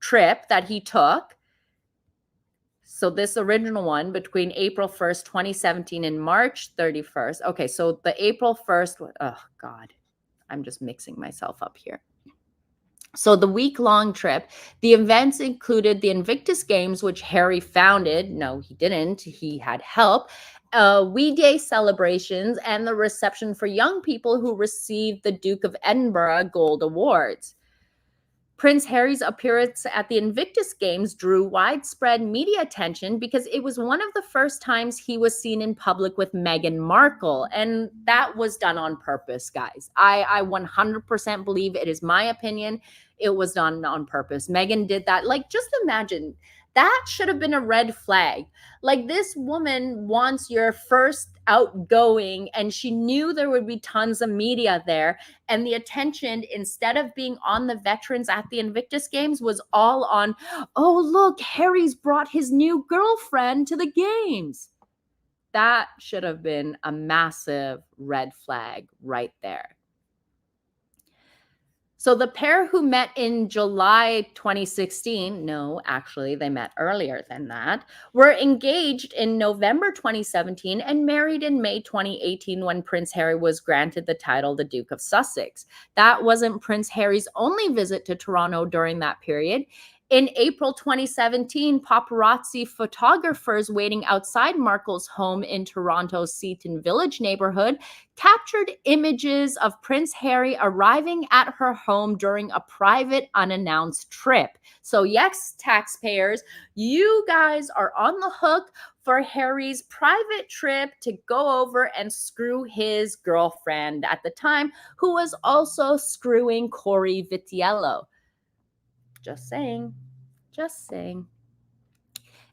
trip that he took, so this original one between April 1st, 2017 and March 31st. Okay, so the April 1st, oh God, I'm just mixing myself up here. So the week-long trip, the events included the Invictus Games, which Harry founded. No, he didn't. He had help. Wee Day celebrations and the reception for young people who received the Duke of Edinburgh Gold Awards. Prince Harry's appearance at the Invictus Games drew widespread media attention because it was one of the first times he was seen in public with Meghan Markle. And that was done on purpose, guys. I 100% believe it is my opinion. It was done on purpose. Meghan did that. Like, just imagine. That should have been a red flag. Like, this woman wants your first outgoing, and she knew there would be tons of media there. And the attention, instead of being on the veterans at the Invictus Games, was all on, oh, look, Harry's brought his new girlfriend to the games. That should have been a massive red flag right there. So the pair who met in July 2016, no, actually they met earlier than that, were engaged in November 2017 and married in May 2018 when Prince Harry was granted the title the Duke of Sussex. That wasn't Prince Harry's only visit to Toronto during that period. In April 2017, paparazzi photographers waiting outside Markle's home in Toronto's Seton Village neighborhood captured images of Prince Harry arriving at her home during a private, unannounced trip. So yes, taxpayers, you guys are on the hook for Harry's private trip to go over and screw his girlfriend at the time, who was also screwing Corey Vettiello. Just saying. Just saying.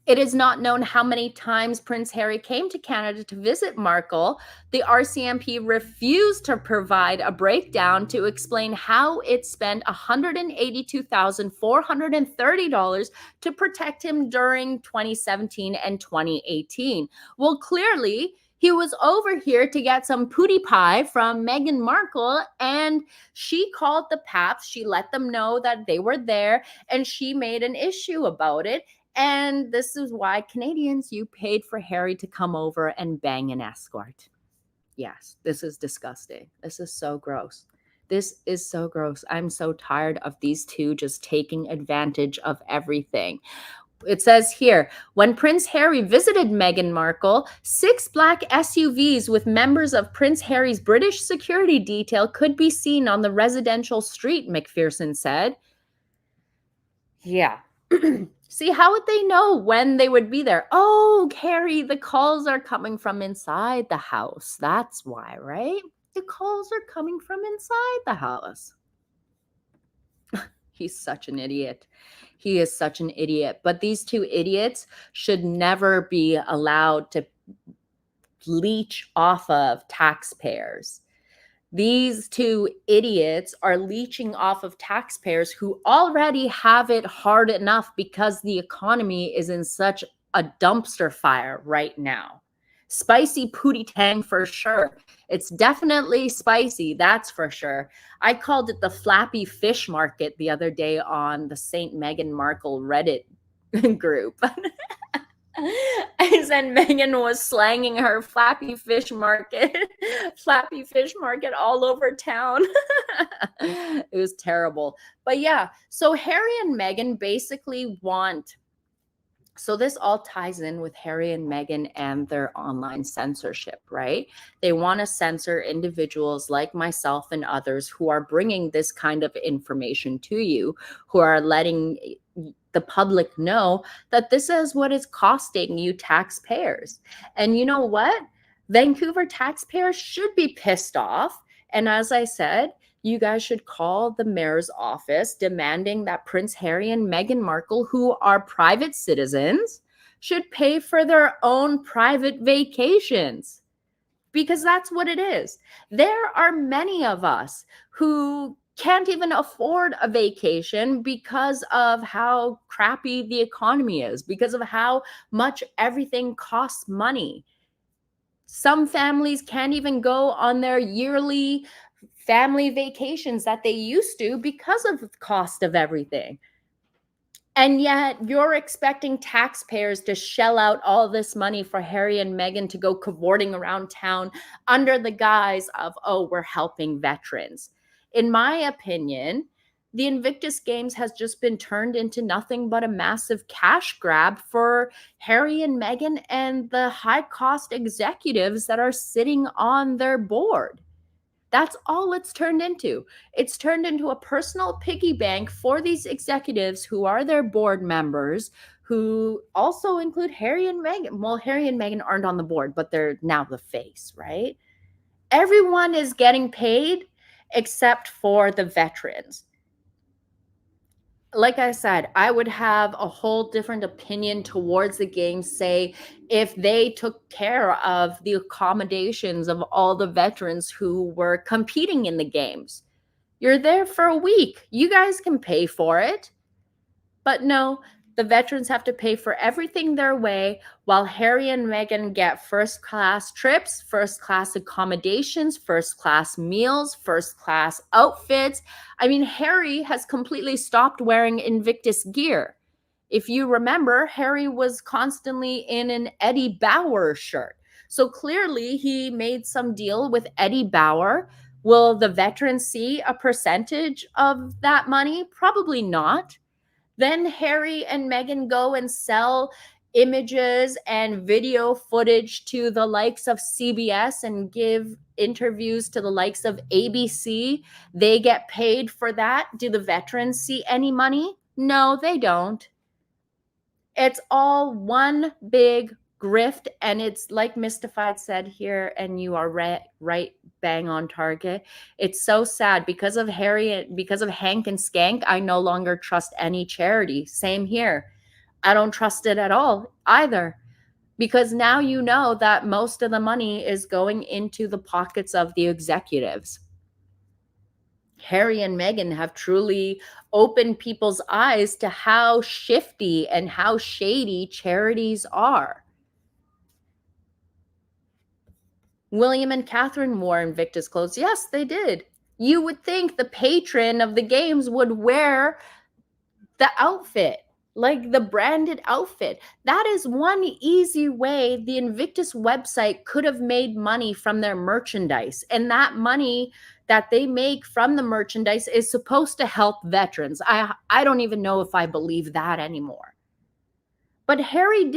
It is not known how many times Prince Harry came to Canada to visit Markle. The RCMP refused to provide a breakdown to explain how it spent $182,430 to protect him during 2017 and 2018. Well, clearly, he was over here to get some pootie pie from Meghan Markle, and she called the Paps. She let them know that they were there, and she made an issue about it. And this is why Canadians, you paid for Harry to come over and bang an escort. Yes, this is disgusting. This is so gross. This is so gross. I'm so tired of these two just taking advantage of everything. It says here, when Prince Harry visited Meghan Markle, 6 black SUVs with members of Prince Harry's British security detail could be seen on the residential street, McPherson said. Yeah. See, how would they know when they would be there? Oh, Harry, the calls are coming from inside the house. That's why, right? The calls are coming from inside the house. He's such an idiot. He is such an idiot. But these two idiots should never be allowed to leech off of taxpayers. These two idiots are leeching off of taxpayers who already have it hard enough because the economy is in such a dumpster fire right now. Spicy pootie tang for sure. It's definitely spicy, that's for sure. I called it the flappy fish market the other day on the St. Meghan Markle Reddit group. I said Meghan was slanging her flappy fish market all over town. It was terrible. But yeah, so Harry and Meghan basically want, so this all ties in with Harry and Meghan and their online censorship, right? They want to censor individuals like myself and others who are bringing this kind of information to you, who are letting the public know that this is what is costing you taxpayers. And you know what? Vancouver taxpayers should be pissed off. And as I said, you guys should call the mayor's office demanding that Prince Harry and Meghan Markle, who are private citizens, should pay for their own private vacations. Because that's what it is. There are many of us who can't even afford a vacation because of how crappy the economy is, because of how much everything costs money. Some families can't even go on their yearly family vacations that they used to because of the cost of everything. And yet you're expecting taxpayers to shell out all this money for Harry and Meghan to go cavorting around town under the guise of, oh, we're helping veterans. In my opinion, the Invictus Games has just been turned into nothing but a massive cash grab for Harry and Meghan and the high-cost executives that are sitting on their board. That's all it's turned into. It's turned into a personal piggy bank for these executives who are their board members, who also include Harry and Meghan. Well, Harry and Meghan aren't on the board, but they're now the face, right? Everyone is getting paid except for the veterans. Like I said, I would have a whole different opinion towards the game, say, if they took care of the accommodations of all the veterans who were competing in the games. You're there for a week. You guys can pay for it. But no, the veterans have to pay for everything their way, while Harry and Meghan get first-class trips, first-class accommodations, first-class meals, first-class outfits. I mean, Harry has completely stopped wearing Invictus gear. If you remember, Harry was constantly in an Eddie Bauer shirt. So clearly he made some deal with Eddie Bauer. Will the veterans see a percentage of that money? Probably not. Then Harry and Meghan go and sell images and video footage to the likes of CBS and give interviews to the likes of ABC. They get paid for that. Do the veterans see any money? No, they don't. It's all one big grift, and it's like Mystified said here, and you are right bang on target. It's so sad because of Harry, because of Hank and Skank. I no longer trust any charity. Same here. I don't trust it at all either, because now you know that most of the money is going into the pockets of the executives. Harry and Meghan have truly opened people's eyes to how shifty and how shady charities are. William and Catherine wore Invictus clothes. Yes, they did. You would think the patron of the games would wear the outfit. like the branded outfit. That is one easy way the Invictus website could have made money from their merchandise. And that money that they make from the merchandise is supposed to help veterans. I don't even know if I believe that anymore. But Harry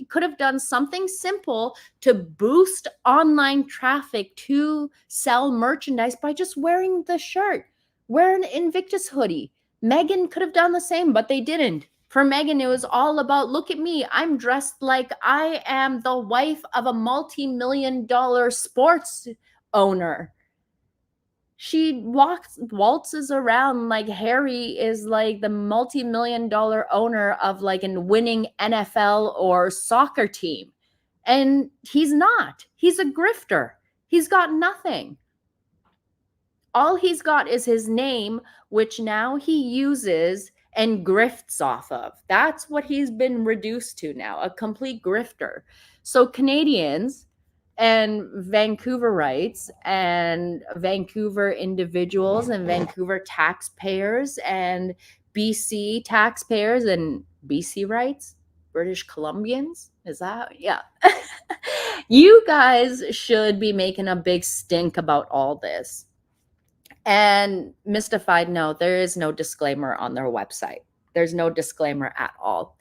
could have done something simple to boost online traffic to sell merchandise by just wearing the shirt. Wear an Invictus hoodie. Meghan could have done the same, but they didn't. For Meghan, it was all about, look at me. I'm dressed like I am the wife of a multi-million-dollar sports owner. She waltzes around like Harry is like the multi-million-dollar owner of like a winning NFL or soccer team. And he's not. He's a grifter. He's got nothing. All he's got is his name, which now he uses and grifts off of. That's what he's been reduced to now, a complete grifter. So Canadians and Vancouverites and Vancouver individuals and Vancouver taxpayers and BC taxpayers and BC rights, British Columbians, is that? Yeah. You guys should be making a big stink about all this. And Mystified, no, there is no disclaimer on their website. There's no disclaimer at all.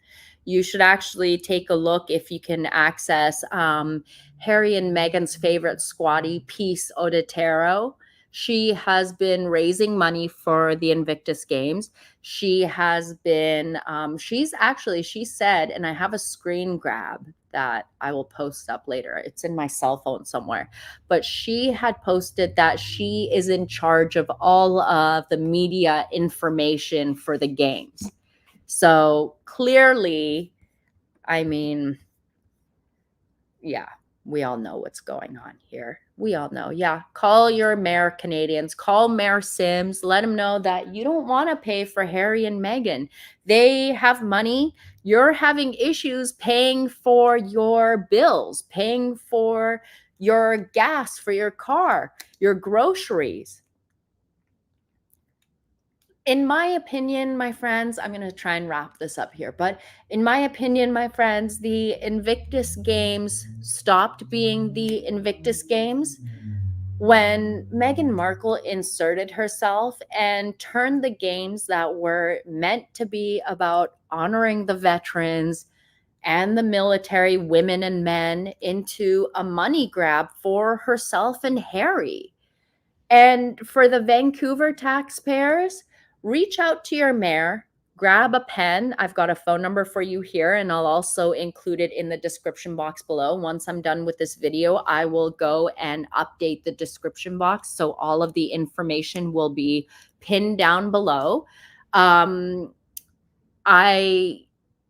You should actually take a look if you can access Harry and Meghan's favorite squatty, Peace Odetero. She has been raising money for the Invictus Games. She has been, she said, and I have a screen grab that I will post up later. It's in my cell phone somewhere. But she had posted that she is in charge of all of the media information for the games. So clearly, I mean, yeah, we all know what's going on here. We all know. Yeah, call your mayor Canadians, call Mayor Sims, let them know that you don't want to pay for Harry and Meghan. They have money. You're having issues paying for your bills, paying for your gas for your car, your groceries. In my opinion, my friends, I'm going to try and wrap this up here, but in my opinion, my friends, the Invictus Games stopped being the Invictus Games when Meghan Markle inserted herself and turned the games that were meant to be about honoring the veterans and the military, women and men, into a money grab for herself and Harry. And for the Vancouver taxpayers, reach out to your mayor, grab a pen. I've got a phone number for you here, and I'll also include it in the description box below. Once I'm done with this video, I will go and update the description box, so all of the information will be pinned down below.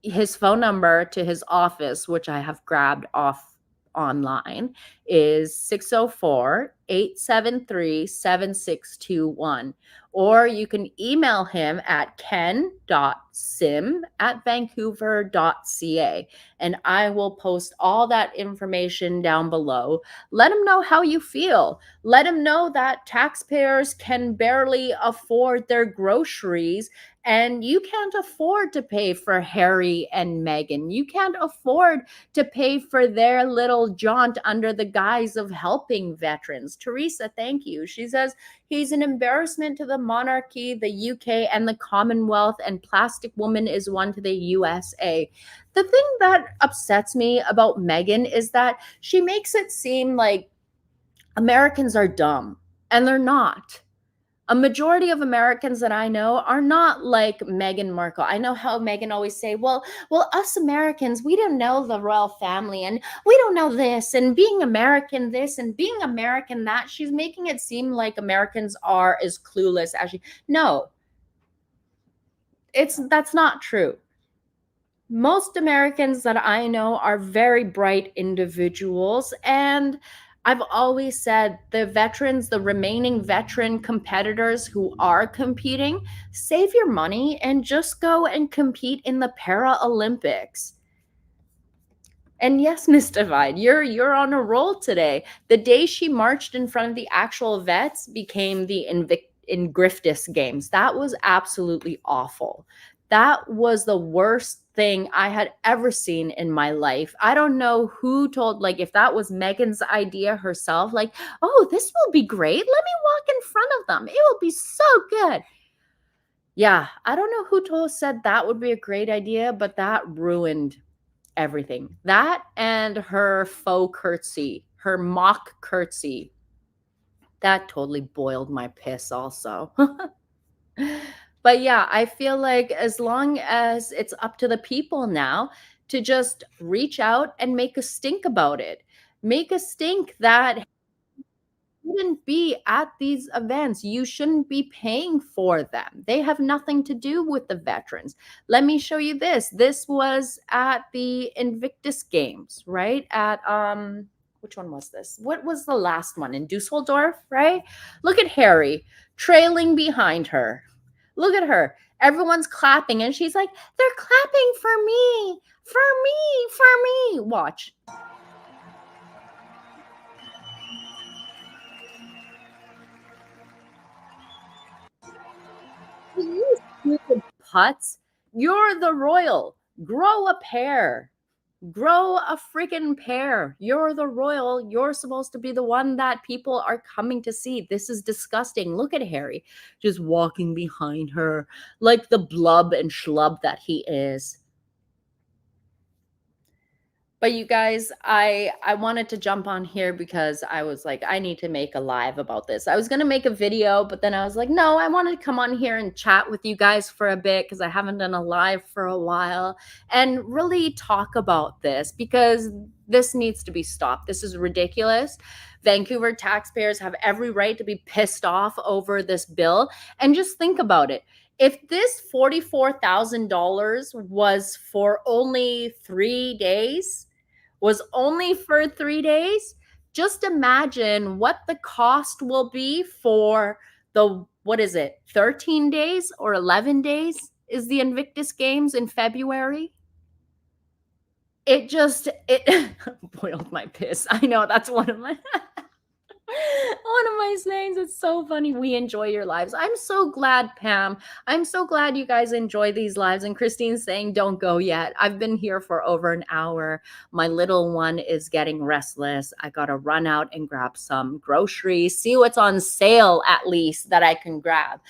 His phone number to his office, which I have grabbed off online, is 604-873-7621. Or you can email him at ken.sim@vancouver.ca, and I will post all that information down below. Let him know how you feel. Let him know that taxpayers can barely afford their groceries, and you can't afford to pay for Harry and Meghan. You can't afford to pay for their little jaunt under the guise of helping veterans. Teresa, thank you. She says, he's an embarrassment to the monarchy, the UK, and the Commonwealth, and plastic woman is one to the USA. The thing that upsets me about Meghan is that she makes it seem like Americans are dumb, and they're not. A majority of Americans that I know are not like Meghan Markle. I know how Meghan always say, well, us Americans, we don't know the royal family, and we don't know this, and being American this, and being American that. She's making it seem like Americans are as clueless as she. No, that's not true. Most Americans that I know are very bright individuals, and I've always said the veterans, the remaining veteran competitors who are competing, save your money and just go and compete in the Paralympics. And yes, Miss Divide, you're on a roll today. The day she marched in front of the actual vets became the Invictus Games. That was absolutely awful. That was the worst thing I had ever seen in my life. I don't know who told, like, if that was Meghan's idea herself, like, oh, this will be great. Let me walk in front of them. It will be so good. Yeah, I don't know who said that would be a great idea, but that ruined everything. That and her faux curtsy, her mock curtsy, that totally boiled my piss also. But yeah, I feel like as long as it's up to the people now to just reach out and make a stink about it, make a stink that shouldn't be at these events. You shouldn't be paying for them. They have nothing to do with the veterans. Let me show you this. This was at the Invictus games, right? At which one was this? What was the last one in Dusseldorf, right? Look at Harry trailing behind her. Look at her. Everyone's clapping and she's like, "They're clapping for me. For me. For me." Watch. You stupid putz. You're the royal. Grow a pair. Grow a freaking pair. You're the royal. You're supposed to be the one that people are coming to see. This is disgusting. Look at Harry just walking behind her like the blub and schlub that he is. But you guys, I wanted to jump on here because I was like, I need to make a live about this. I was going to make a video, but then I was like, no, I wanted to come on here and chat with you guys for a bit because I haven't done a live for a while and really talk about this because this needs to be stopped. This is ridiculous. Vancouver taxpayers have every right to be pissed off over this bill. And just think about it. If this $44,000 was for only 3 days, just imagine what the cost will be for the, what is it, 13 days or 11 days is the Invictus Games in February? It boiled my piss. I know that's one of my sayings. It's so funny. We enjoy your lives. I'm so glad, Pam. I'm so glad you guys enjoy these lives. And Christine's saying, don't go yet. I've been here for over an hour. My little one is getting restless. I got to run out and grab some groceries, see what's on sale at least that I can grab.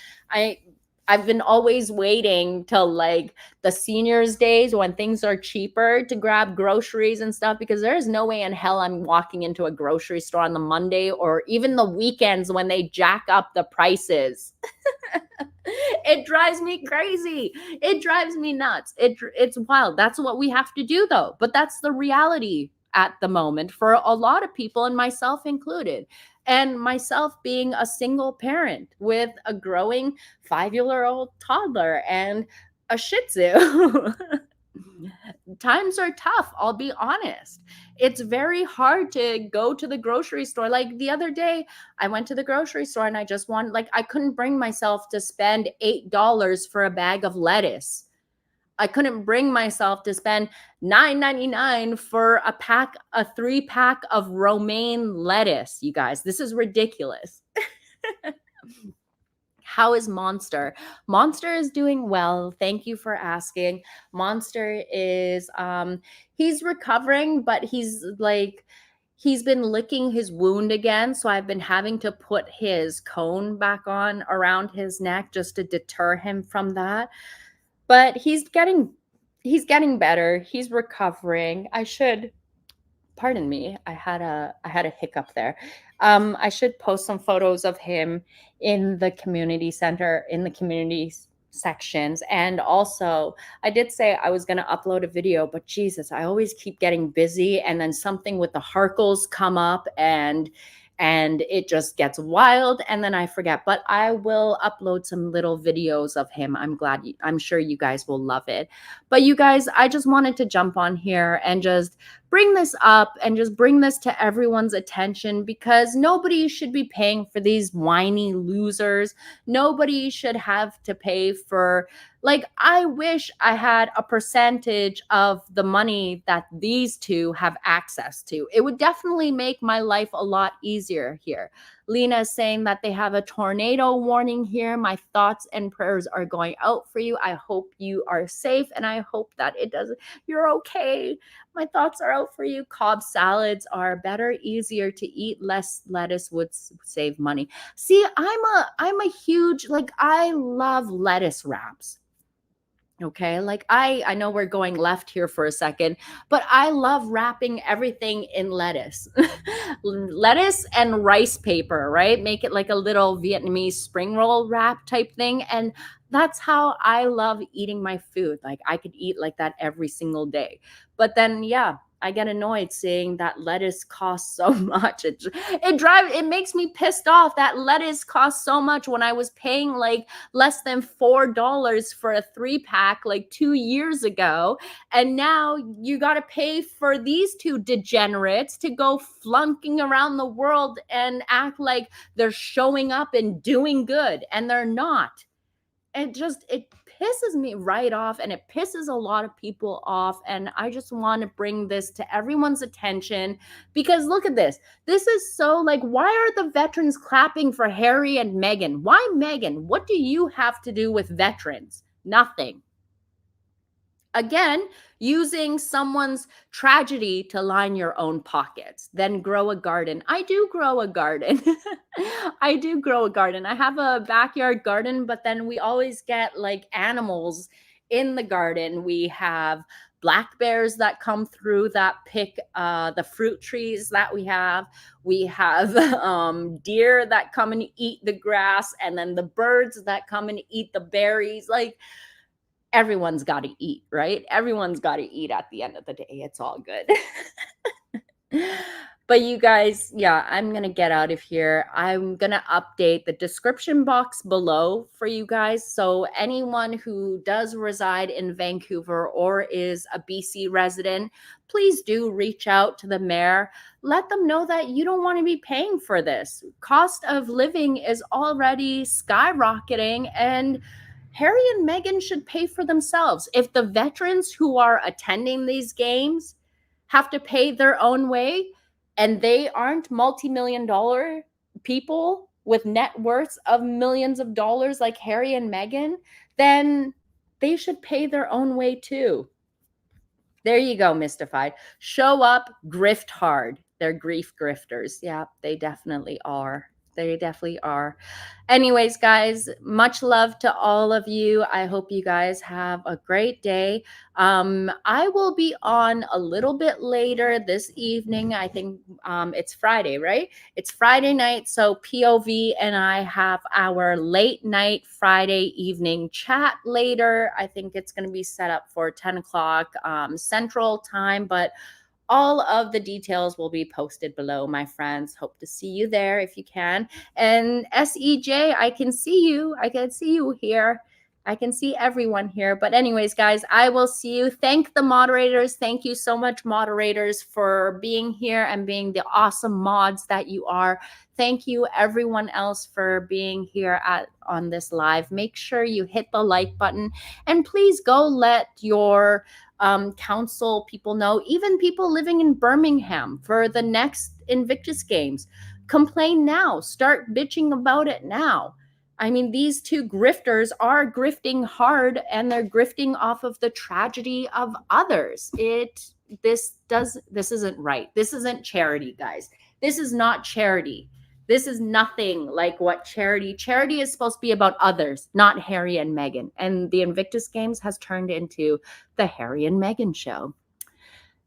I've been always waiting till like the seniors days when things are cheaper to grab groceries and stuff because there's no way in hell I'm walking into a grocery store on the Monday or even the weekends when they jack up the prices. It drives me crazy. It drives me nuts. It's wild. That's what we have to do though. But that's the reality at the moment for a lot of people and myself included. And myself being a single parent with a growing 5-year-old toddler and a Shih Tzu. Times are tough, I'll be honest. It's very hard to go to the grocery store. Like the other day, I went to the grocery store and I couldn't bring myself to spend $8 for a bag of lettuce. I couldn't bring myself to spend $9.99 for a 3-pack of romaine lettuce, you guys. This is ridiculous. How is Monster? Monster is doing well. Thank you for asking. Monster is he's recovering, but he's been licking his wound again, so I've been having to put his cone back on around his neck just to deter him from that. But he's getting better. He's recovering. Pardon me. I had a hiccup there. I should post some photos of him in the community center, in the community sections. And also, I did say I was going to upload a video, but Jesus, I always keep getting busy and then something with the Harkles come up and it just gets wild and then I forget. But I will upload some little videos of him. I'm sure you guys will love it. But you guys, I just wanted to jump on here and just bring this up and just bring this to everyone's attention because nobody should be paying for these whiny losers. Nobody should have to pay for, like, I wish I had a percentage of the money that these two have access to. It would definitely make my life a lot easier here. Lena is saying that they have a tornado warning here. My thoughts and prayers are going out for you. I hope you are safe, and I hope that you're okay. My thoughts are out for you. Cobb salads are better, easier to eat. Less lettuce would save money. See, I'm a huge, like, I love lettuce wraps. Okay, like I know we're going left here for a second, but I love wrapping everything in lettuce. Lettuce and rice paper, right? Make it like a little Vietnamese spring roll wrap type thing, and that's how I love eating my food. Like I could eat like that every single day. But then yeah, I get annoyed seeing that lettuce costs so much. It makes me pissed off that lettuce costs so much when I was paying like less than $4 for a 3-pack like 2 years ago. And now you got to pay for these two degenerates to go flunking around the world and act like they're showing up and doing good, and they're not. It pisses me right off, and it pisses a lot of people off, and I just want to bring this to everyone's attention, because look at this. This is so, like, why are the veterans clapping for Harry and Meghan? Why Meghan? What do you have to do with veterans? Nothing. Again, using someone's tragedy to line your own pockets. Then grow a garden. I do grow a garden. I do grow a garden. I have a backyard garden, but then we always get like animals in the garden. We have black bears that come through that pick the fruit trees that we have. We have deer that come and eat the grass, and then the birds that come and eat the berries. Like, everyone's got to eat, right? Everyone's got to eat at the end of the day. It's all good. But you guys, yeah, I'm going to get out of here. I'm going to update the description box below for you guys. So anyone who does reside in Vancouver or is a BC resident, please do reach out to the mayor. Let them know that you don't want to be paying for this. Cost of living is already skyrocketing, and Harry and Meghan should pay for themselves. If the veterans who are attending these games have to pay their own way, and they aren't multi-million-dollar people with net worths of millions of dollars like Harry and Meghan, then they should pay their own way too. There you go, Mystified. Show up, grift hard. They're grief grifters. Yeah, they definitely are. They definitely are. Anyways, guys, much love to all of you. I hope you guys have a great day. I will be on a little bit later this evening. I think it's Friday, right? It's Friday night. So POV and I have our late night Friday evening chat later. I think it's going to be set up for 10 o'clock Central Time, but all of the details will be posted below, my friends. Hope to see you there if you can. And SEJ, I can see you. I can see you here. I can see everyone here. But anyways, guys, I will see you. Thank the moderators. Thank you so much, moderators, for being here and being the awesome mods that you are. Thank you, everyone else, for being here on this live. Make sure you hit the like button, and please go let your council people know, even people living in Birmingham, for the next Invictus games. Complain now. Start bitching about it now. I mean, these two grifters are grifting hard, and they're grifting off of the tragedy of others. This isn't right. This isn't charity, guys. This is not charity. This is nothing like what charity is supposed to be, about others, not Harry and Meghan. And the Invictus Games has turned into the Harry and Meghan show.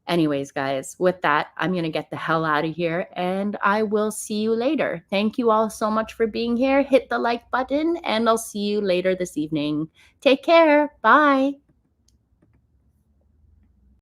Anyways, guys, with that, I'm going to get the hell out of here, and I will see you later. Thank you all so much for being here. Hit the like button, and I'll see you later this evening. Take care. Bye.